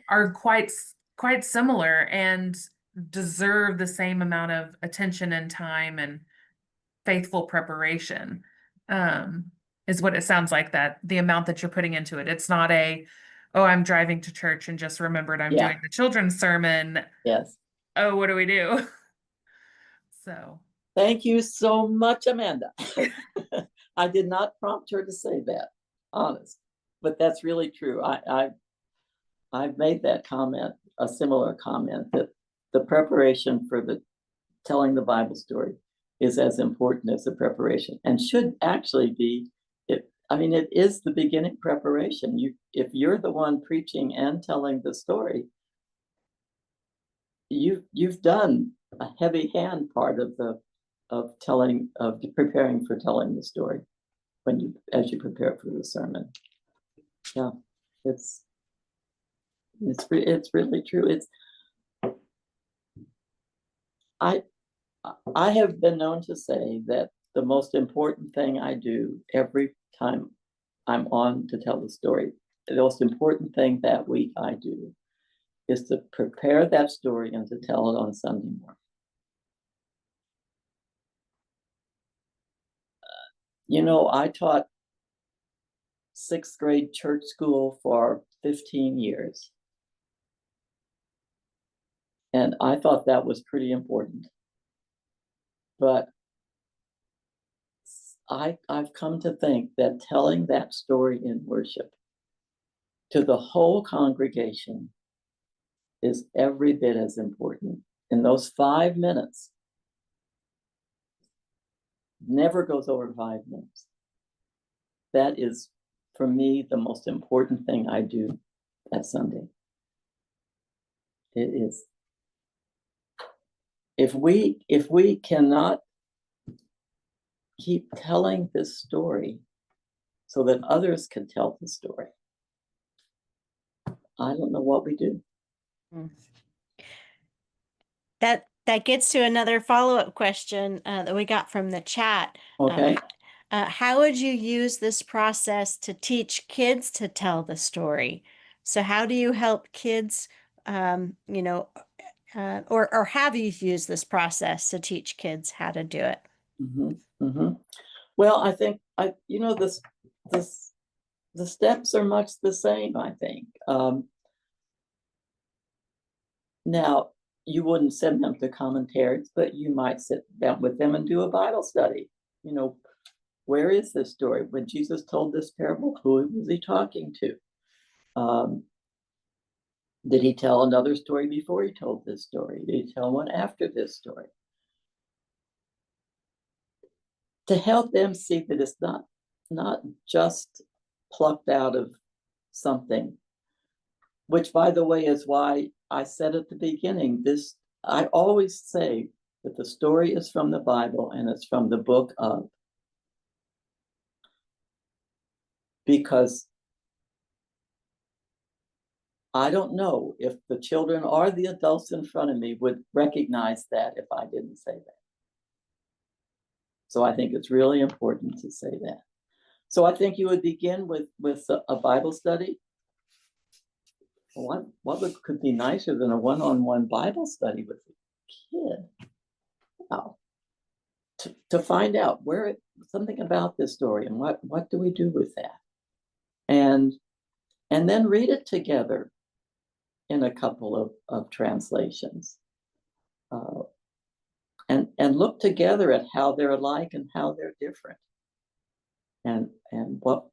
are quite similar, and deserve the same amount of attention and time and faithful preparation. Is what it sounds like, that the amount that you're putting into it. It's not I'm driving to church and just remembered I'm doing the children's sermon. Yes. Oh, what do we do? So thank you so much, Amanda. I did not prompt her to say that, honest, but that's really true. I've made that comment, a similar comment, that the preparation for the telling the Bible story is as important as the preparation, and should actually be. It is the beginning preparation. If you're the one preaching and telling the story, you've done a heavy hand part of preparing for telling the story as you prepare for the sermon. Yeah, it's really true. I have been known to say that the most important thing I do every time I'm on to tell the story, the most important thing that week I do, is to prepare that story and to tell it on Sunday morning. I taught 6th grade church school for 15 years. And I thought that was pretty important. But I've come to think that telling that story in worship to the whole congregation is every bit as important. In those 5 minutes, never goes over 5 minutes. That is, for me, the most important thing I do that Sunday. It is. If we cannot keep telling this story so that others can tell the story, I don't know what we do. That gets to another follow-up question that we got from the chat. Okay. How would you use this process to teach kids to tell the story? So how do you help kids, or have you used this process to teach kids how to do it? Well, I think the steps are much the same, I think. Now, you wouldn't send them to commentaries, but you might sit down with them and do a Bible study. Where is this story? When Jesus told this parable, who was he talking to? Did he tell another story before he told this story? Did he tell one after this story? To help them see that it's not just plucked out of something, which, by the way, is why I said at the beginning, I always say that the story is from the Bible and it's from the book of, because I don't know if the children or the adults in front of me would recognize that if I didn't say that. So I think it's really important to say that. So I think you would begin with a Bible study. What could be nicer than a one-on-one Bible study with a kid? Wow. To find out something about this story and what do we do with that, and then read it together in a couple of translations, and look together at how they're alike and how they're different, and what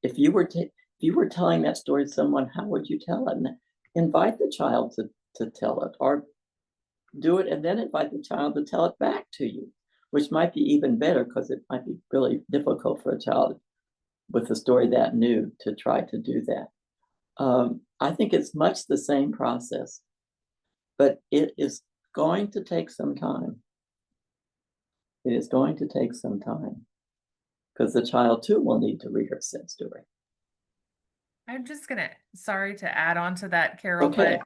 if you were telling that story to someone, how would you tell it? And invite the child to tell it, or do it and then invite the child to tell it back to you, which might be even better, because it might be really difficult for a child with a story that new to try to do that. I think it's much the same process, but it is going to take some time. It is going to take some time, because the child too will need to rehearse that story. I'm just sorry to add on to that, Carol, Okay.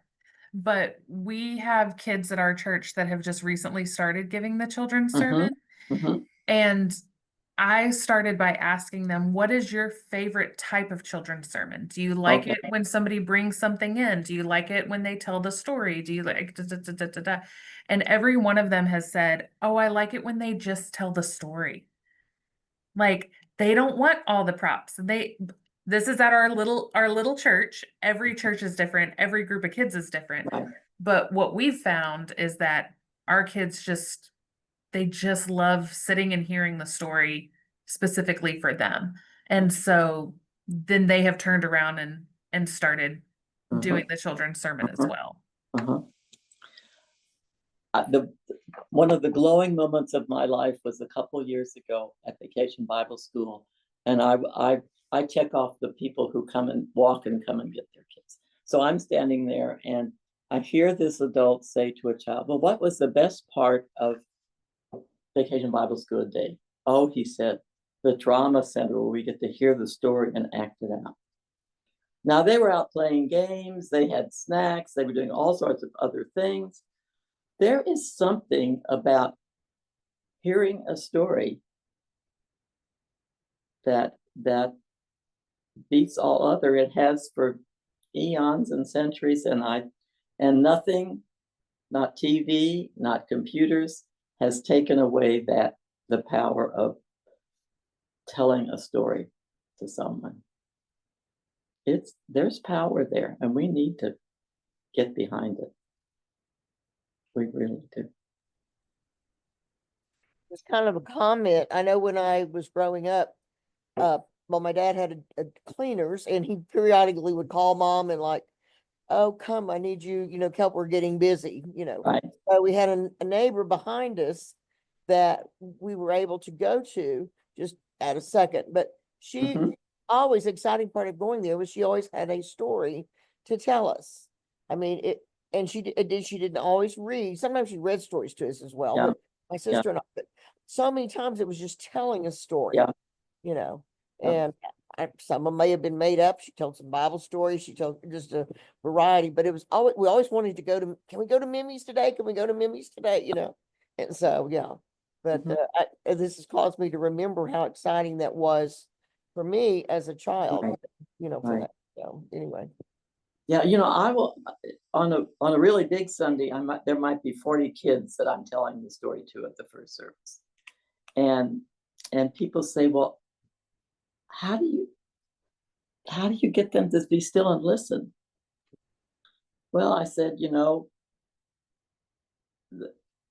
but we have kids at our church that have just recently started giving the children's sermon. Mhm. And I started by asking them, what is your favorite type of children's sermon? Do you like Okay. it when somebody brings something in? Do you like it when they tell the story? Do you like da, da, da, da, da, da? And every one of them has said, oh, I like it when they just tell the story. Like, they don't want all the props. This is at our little church. Every church is different. Every group of kids is different. Right. But what we've found is that our kids they just love sitting and hearing the story specifically for them. And so then they have turned around and started doing the children's sermon as well. One of the glowing moments of my life was a couple years ago at Vacation Bible School, and I check off the people who come and walk and come and get their kids. So I'm standing there and I hear this adult say to a child, well, what was the best part of Vacation Bible School day? Oh, he said, the drama center, where we get to hear the story and act it out. Now, they were out playing games, they had snacks, they were doing all sorts of other things. There is something about hearing a story that beats all other. It has for eons and centuries, and nothing, not TV, not computers, has taken away the power of telling a story to someone. There's power there, and we need to get behind it. We really do. It's kind of a comment. I know when I was growing up, well, my dad had a cleaners, and he periodically would call mom and like, oh, come, I need you, help, we're getting busy, Right. So we had a neighbor behind us that we were able to go to just at a second. But she always, exciting part of going there was she always had a story to tell us. I mean, she didn't always read. Sometimes she read stories to us as well. Yeah. But my sister and I, but so many times it was just telling a story. Yeah. Yeah. Yeah. And some of them may have been made up. She told some Bible stories. She told just a variety, but it was always, we always wanted to go to, can we go to Mimi's today? Can we go to Mimi's today? And so, yeah, but this has caused me to remember how exciting that was for me as a child, Right. for that. So anyway. Yeah, I will, on a really big Sunday, there might be 40 kids that I'm telling the story to at the first service. And people say, well, how do you get them to be still and listen? Well, I said,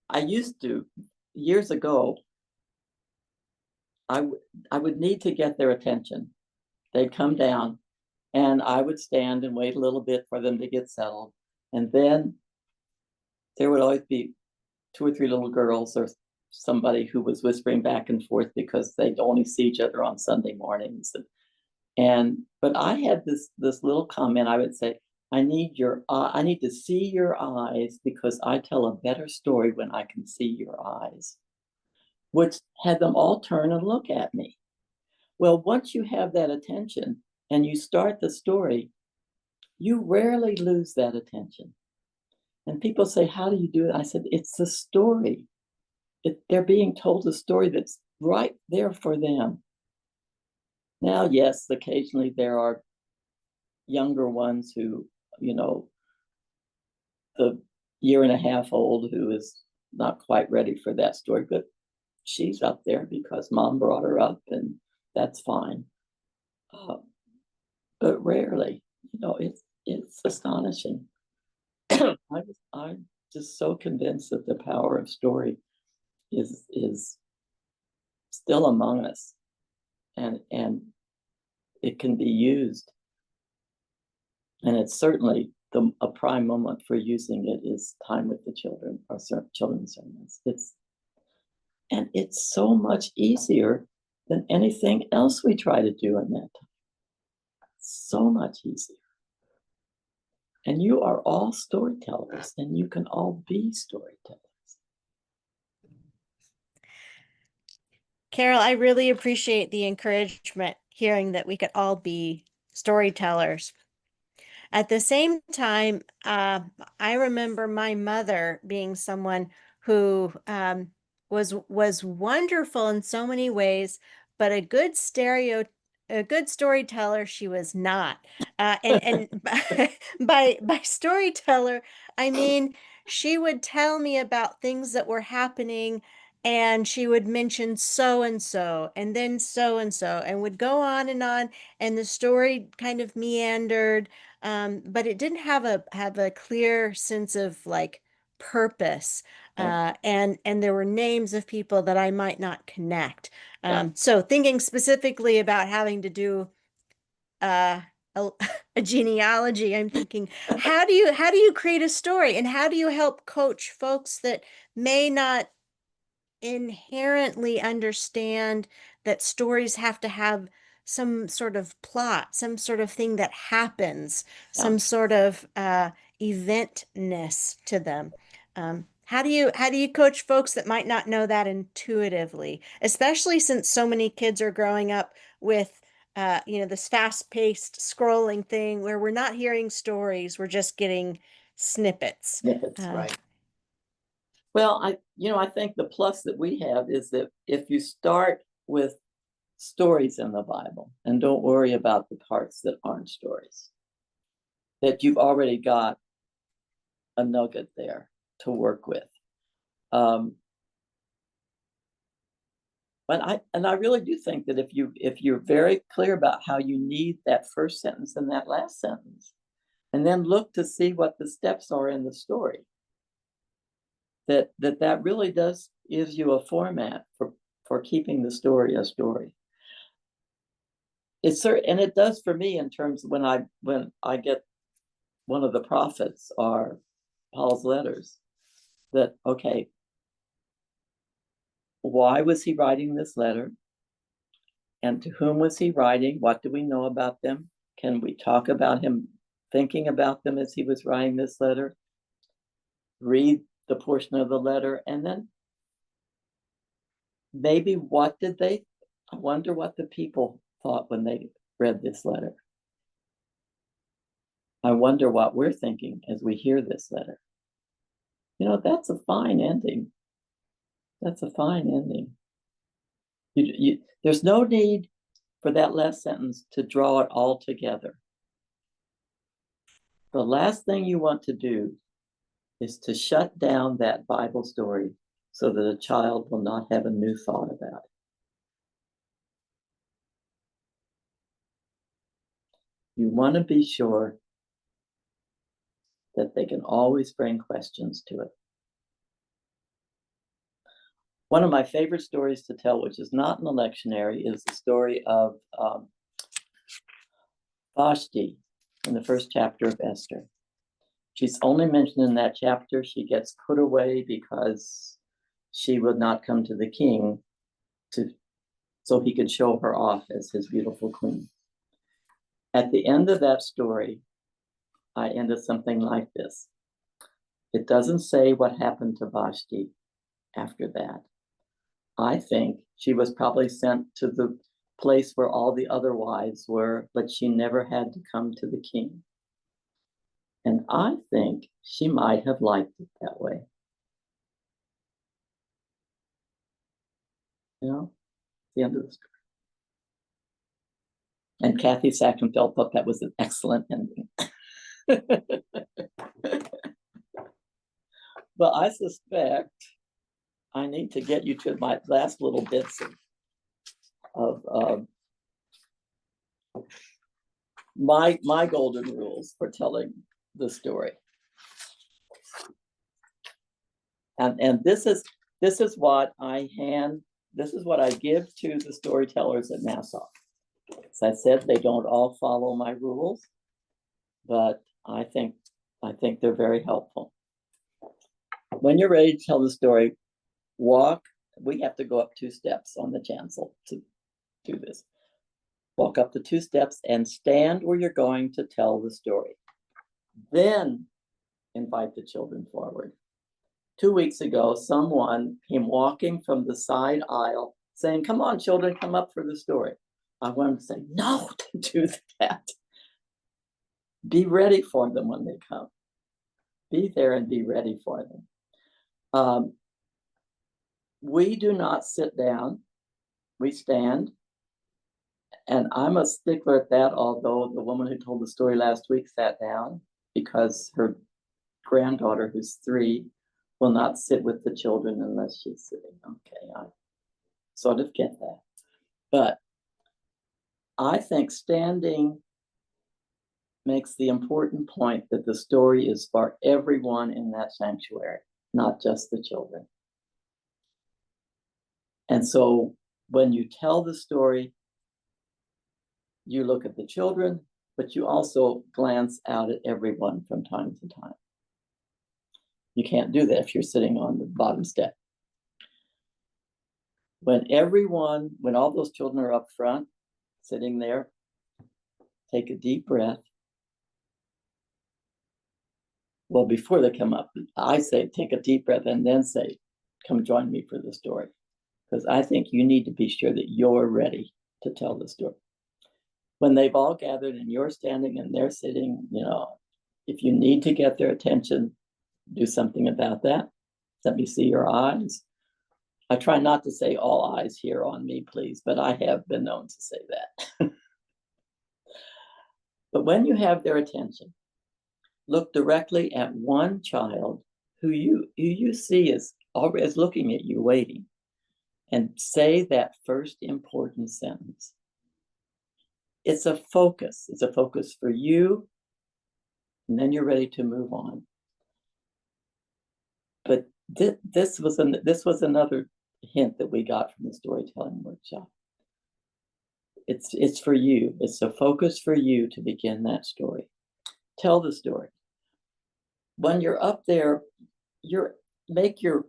I used to, years ago, I would need to get their attention. They'd come down And I would stand and wait a little bit for them to get settled. And then there would always be 2 or 3 little girls or somebody who was whispering back and forth because they'd only see each other on Sunday mornings. But I had this little comment. I would say, I need to see your eyes, because I tell a better story when I can see your eyes, which had them all turn and look at me. Well, once you have that attention and you start the story, you rarely lose that attention. And people say, how do you do it? I said, it's the story. They're being told a story that's right there for them. Now, yes, occasionally there are younger ones who, the 1.5-year-old who is not quite ready for that story, but she's up there because mom brought her up, and that's fine. But rarely, it's astonishing. I'm just so convinced that the power of story is still among us, and it can be used. And it's certainly a prime moment for using it is time with the children, or children's sermons. It's so much easier than anything else we try to do in that time. So much easier. And you are all storytellers, and you can all be storytellers. Carol, I really appreciate the encouragement hearing that we could all be storytellers. At the same time, I remember my mother being someone who was wonderful in so many ways, but a good storyteller she was not. And by storyteller, I mean she would tell me about things that were happening, and she would mention so and so, and then so and so, and would go on, and the story kind of meandered. But it didn't have a clear sense of like purpose. And there were names of people that I might not connect. So thinking specifically about having to do a, a genealogy, I'm thinking, how do you create a story, and how do you help coach folks that may not inherently understand that stories have to have some sort of plot, some sort of thing that happens, some sort of eventness to them. How do you coach folks that might not know that intuitively, especially since so many kids are growing up with this fast-paced scrolling thing where we're not hearing stories, we're just getting snippets. Right. Well, I think the plus that we have is that if you start with stories in the Bible and don't worry about the parts that aren't stories, that you've already got a nugget there to work with. But I really do think that if you're very clear about how you need that first sentence and that last sentence, and then look to see what the steps are in the story, that really does gives you a format for keeping the story a story. And it does for me in terms of when I get one of the prophets or Paul's letters, that okay, why was he writing this letter? And to whom was he writing? What do we know about them? Can we talk about him thinking about them as he was writing this letter? Read the portion of the letter, and then maybe I wonder what the people thought when they read this letter. I wonder what we're thinking as we hear this letter. That's a fine ending. That's a fine ending. There's no need for that last sentence to draw it all together. The last thing you want to do is to shut down that Bible story so that a child will not have a new thought about it. You want to be sure that they can always bring questions to it. One of my favorite stories to tell, which is not in the lectionary, is the story of Vashti in the first chapter of Esther. She's only mentioned in that chapter. She gets put away because she would not come to the king so he could show her off as his beautiful queen. At the end of that story, I ended something like this. It doesn't say what happened to Vashti after that. I think she was probably sent to the place where all the other wives were, but she never had to come to the king. And I think she might have liked it that way. You know, the end of the story. And Kathy Sackenfeld thought that was an excellent ending. But I suspect I need to get you to my last little bits of my golden rules for telling the story. And this is what I give to the storytellers at Nassau. As I said, they don't all follow my rules, but I think they're very helpful. When you're ready to tell the story, we have to go up 2 steps on the chancel to do this. Walk up the 2 steps and stand where you're going to tell the story. Then invite the children forward. 2 weeks ago, someone came walking from the side aisle saying, "Come on, children, come up for the story." I wanted to say, no, don't do that. Be ready for them when they come. Be there and be ready for them. We do not sit down, we stand. And I'm a stickler at that, although the woman who told the story last week sat down because her granddaughter, who's 3, will not sit with the children unless she's sitting. Okay, I sort of get that. But I think standing makes the important point that the story is for everyone in that sanctuary, not just the children. And so when you tell the story, you look at the children, but you also glance out at everyone from time to time. You can't do that if you're sitting on the bottom step. When all those children are up front, sitting there, take a deep breath. Well, before they come up, I say, take a deep breath and then say, come join me for the story. Because I think you need to be sure that you're ready to tell the story. When they've all gathered and you're standing and they're sitting, if you need to get their attention, do something about that. Let me see your eyes. I try not to say all eyes here on me, please, but I have been known to say that. But when you have their attention, look directly at one child who you see is always looking at you, waiting, and say that first important sentence. It's a focus. It's a focus for you, and then you're ready to move on. But this was another hint that we got from the storytelling workshop. It's for you. It's a focus for you to begin that story. Tell the story. When you're up there, make your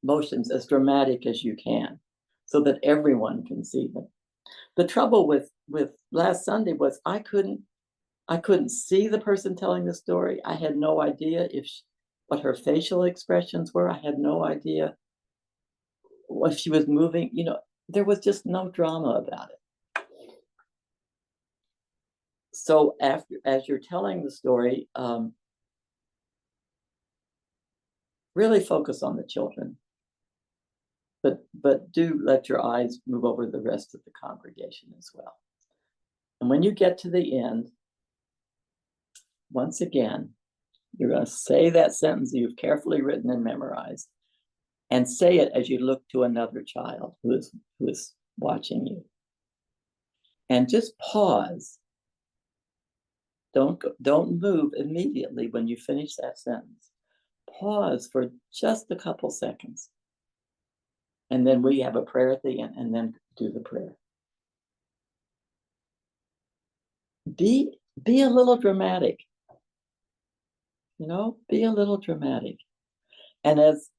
motions as dramatic as you can, so that everyone can see them. The trouble with last Sunday was I couldn't see the person telling the story. I had no idea what her facial expressions were. I had no idea if she was moving. There was just no drama about it. So as you're telling the story, really focus on the children, but do let your eyes move over the rest of the congregation as well. And when you get to the end, once again, you're going to say that sentence that you've carefully written and memorized, and say it as you look to another child who is watching you. And just pause. Don't move immediately when you finish that sentence. Pause for just a couple seconds. And then we have a prayer at the end, and then do the prayer. be a little dramatic. You know, be a little dramatic. And as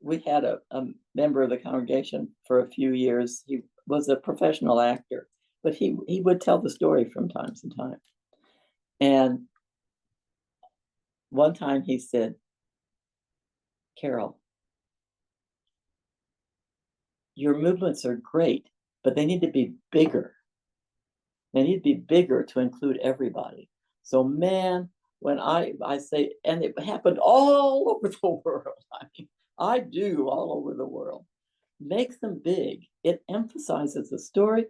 we had a member of the congregation for a few years, he was a professional actor, but he would tell the story from time to time. And one time he said, Carol, your movements are great, but they need to be bigger. They need to be bigger to include everybody. So man, when I say, and it happened all over the world. I mean, I do all over the world. Make them big. It emphasizes the story.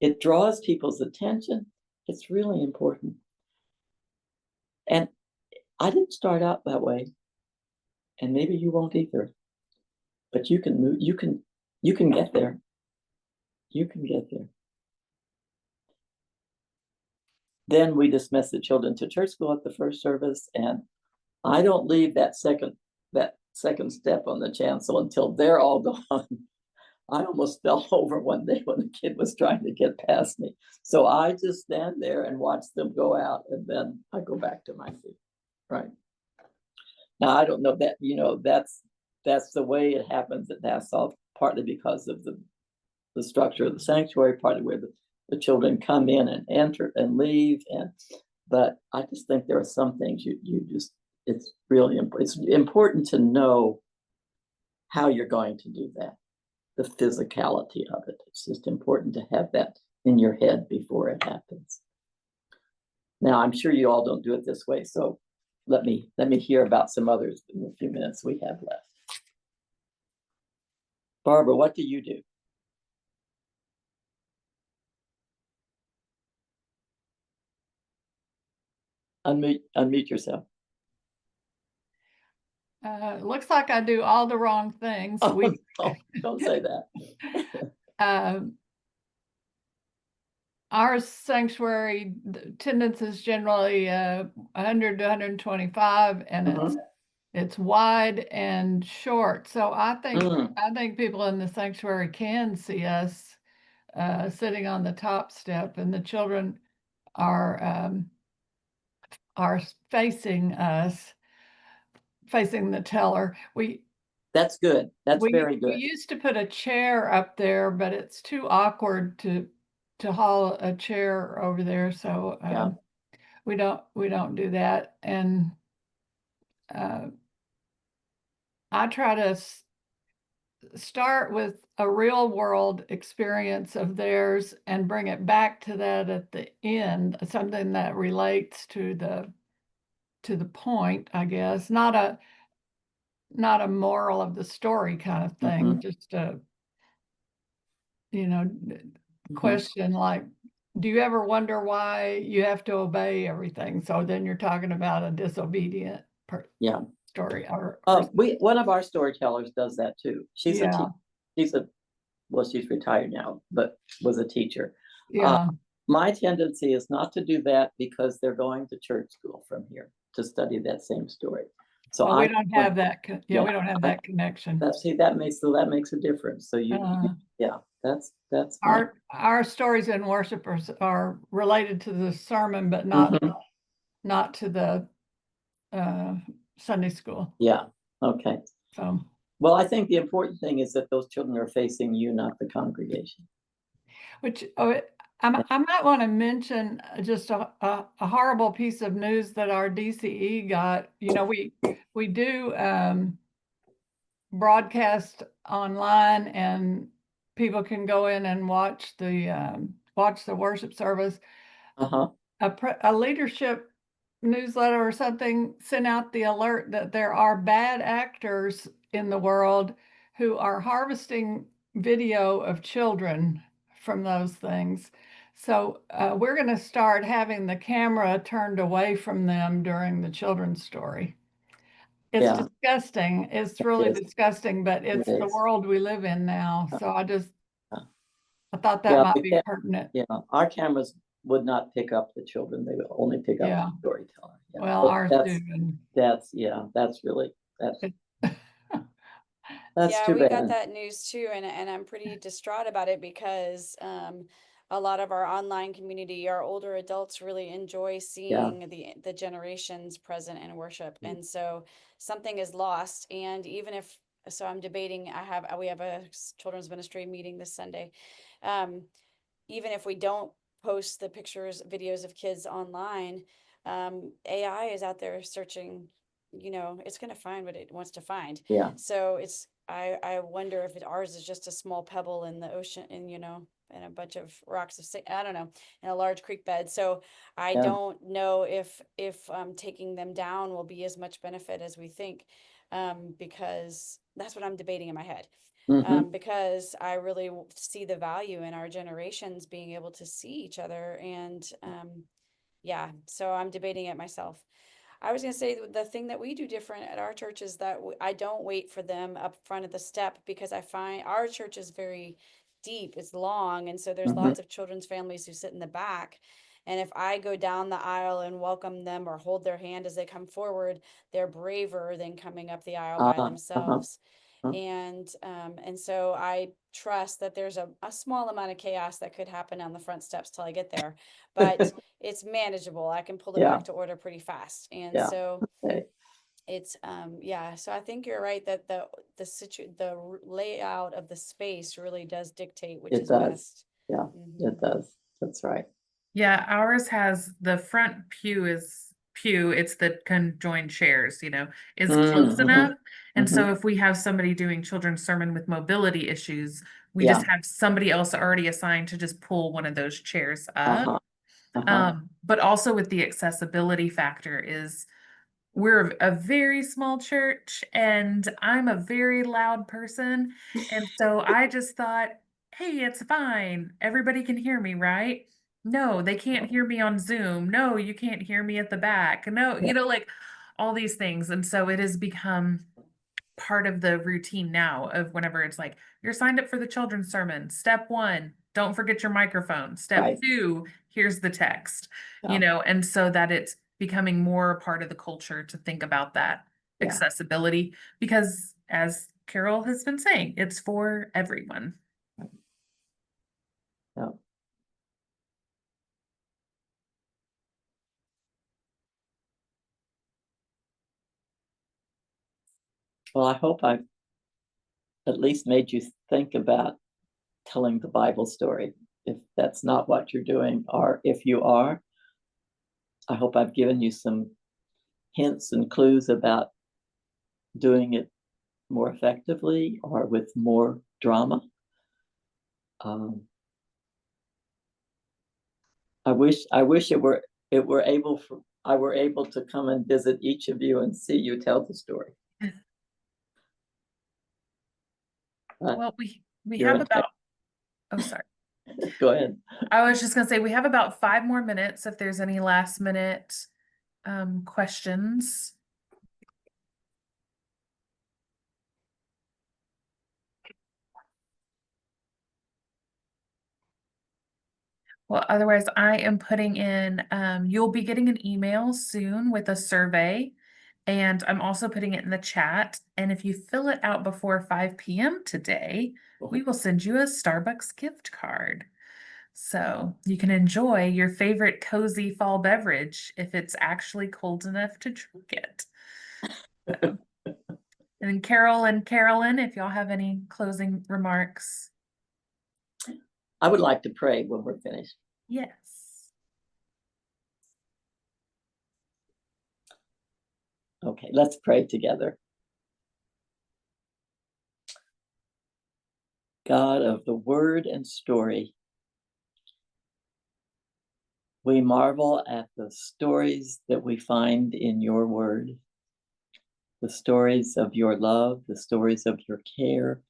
It draws people's attention. It's really important. And I didn't start out that way. And maybe you won't either. But you can move, you can get there. You can get there. Then we dismiss the children to church school at the first service, and I don't leave that second step on the chancel until they're all gone. I almost fell over one day when the kid was trying to get past me. So I just stand there and watch them go out, and then I go back to my seat. Right. Now, I don't know that, you know, that's the way it happens at Nassau, partly because of the structure of the sanctuary, partly where the children come in and enter and leave. But I just think there are some things it's really it's important to know how you're going to do that, the physicality of it. It's just important to have that in your head before it happens. Now, I'm sure you all don't do it this way, so let me hear about some others in the few minutes we have left. Barbara, what do you do? Unmute yourself. Looks like I do all the wrong things. Oh, no, don't say that. Our sanctuary attendance is generally 100 to 125, and it's wide and short. So I think people in the sanctuary can see us sitting on the top step, and the children are facing us, facing the teller. That's good. That's very good. We used to put a chair up there, but it's too awkward to haul a chair over there. So we don't do that. And I try to start with a real world experience of theirs and bring it back to that at the end, something that relates to the point, I guess, not a moral of the story kind of thing, just a, question like, do you ever wonder why you have to obey everything? So then you're talking about a disobedient story. One of our storytellers does that too. She's she's retired now, but was a teacher. My tendency is not to do that because they're going to church school from here to study that same story. So we don't have that. We don't have that connection. That makes a difference. So that's our stories in worship are related to the sermon, but not to the Sunday school. Yeah. Okay. So. Well, I think the important thing is that those children are facing you, not the congregation. Which I might want to mention just a horrible piece of news that our DCE got. We do broadcast online, and people can go in and watch the worship service. A leadership newsletter or something sent out the alert that there are bad actors in the world who are harvesting video of children from those things. So we're going to start having the camera turned away from them during the children's story. It's disgusting. It's really disgusting, but it's the world we live in now. So I thought that might be pertinent. Yeah, our cameras would not pick up the children. They would only pick up the storyteller. Yeah. Well, ours do. That's too we bad. got that news too, and I'm pretty distraught about it because a lot of our online community, our older adults really enjoy seeing the generations present in worship. And so something is lost. And even if, so I'm debating, we have a children's ministry meeting this Sunday. Even if we don't post the pictures, videos of kids online, AI is out there searching, it's going to find what it wants to find. Yeah. So I wonder if ours is just a small pebble in the ocean, and and a bunch of rocks I don't know, in a large creek bed. So I don't know if taking them down will be as much benefit as we think, because that's what I'm debating in my head. Because I really see the value in our generations being able to see each other. And so I'm debating it myself. I was going to say the thing that we do different at our church is that I don't wait for them up front of the step, because I find our church is very deep, it's long. And so there's lots of children's families who sit in the back. And if I go down the aisle and welcome them or hold their hand as they come forward, they're braver than coming up the aisle by themselves. And so I trust that there's a small amount of chaos that could happen on the front steps till I get there, but it's manageable. I can pull it back to order pretty fast. And so it's, so I think you're right that the layout of the space really does dictate which is best. Yeah, it does. That's right. Yeah, ours has the front pew, it's the conjoined chairs, is close enough. And so if we have somebody doing children's sermon with mobility issues, we just have somebody else already assigned to just pull one of those chairs up. But also with the accessibility factor is, we're a very small church and I'm a very loud person. And so I just thought, hey, it's fine. Everybody can hear me, right? No, they can't hear me on Zoom. No, you can't hear me at the back. No, like all these things. And so it has become part of the routine now of whenever it's like, you're signed up for the children's sermon. Step 1, don't forget your microphone. Step 2, here's the text, and so that it's becoming more a part of the culture to think about that accessibility, because as Carol has been saying, it's for everyone. Yeah. Well, I hope I've at least made you think about telling the Bible story. If that's not what you're doing, or if you are, I hope I've given you some hints and clues about doing it more effectively or with more drama. I wish I were able to come and visit each of you and see you tell the story. Well, we have about, oh, sorry. Go ahead. I was just gonna say, we have about 5 more minutes if there's any last minute questions. Well, otherwise I am putting in, you'll be getting an email soon with a survey, and I'm also putting it in the chat. And if you fill it out before 5 p.m. today, we will send you a Starbucks gift card. So you can enjoy your favorite cozy fall beverage if it's actually cold enough to drink it. So. And then Carol and Carolyn, if y'all have any closing remarks. I would like to pray when we're finished. Yes. Okay, let's pray together. God of the word and story, we marvel at the stories that we find in your word, the stories of your love, the stories of your care,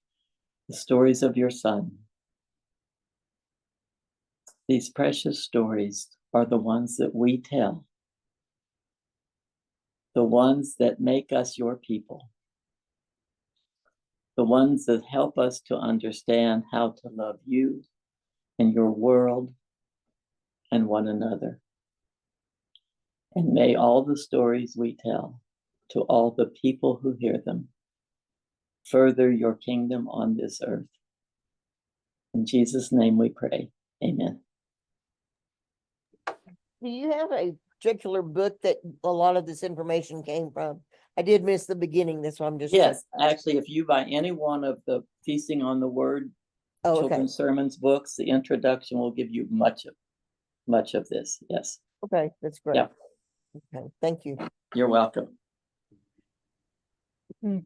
the stories of your Son. These precious stories are the ones that we tell, the ones that make us your people, the ones that help us to understand how to love you and your world and one another. And may all the stories we tell to all the people who hear them further your kingdom on this earth. In Jesus' name we pray. Amen. Do you have a particular book that a lot of this information came from? I did miss the beginning, that's why I'm just. Yes, actually, if you buy any one of the Feasting on the Word Oh, okay, children's sermons books, the introduction will give you much of this. Yes, okay, that's great. yeah, Okay, thank you. you're welcome.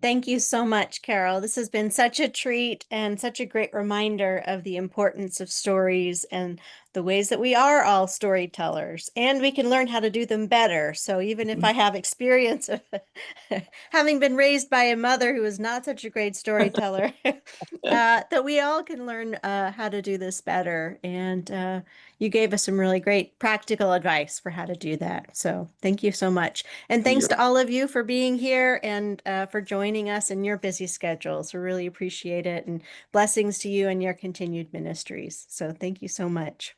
Thank you so much, Carol. This has been such a treat and such a great reminder of the importance of stories and the ways that we are all storytellers, and we can learn how to do them better. So even if I have experience of having been raised by a mother who is not such a great storyteller, that we all can learn how to do this better. And you gave us some really great practical advice for how to do that. So thank you so much. And thanks to all of you for being here and for joining us in your busy schedules. We really appreciate it. And blessings to you and your continued ministries. So thank you so much.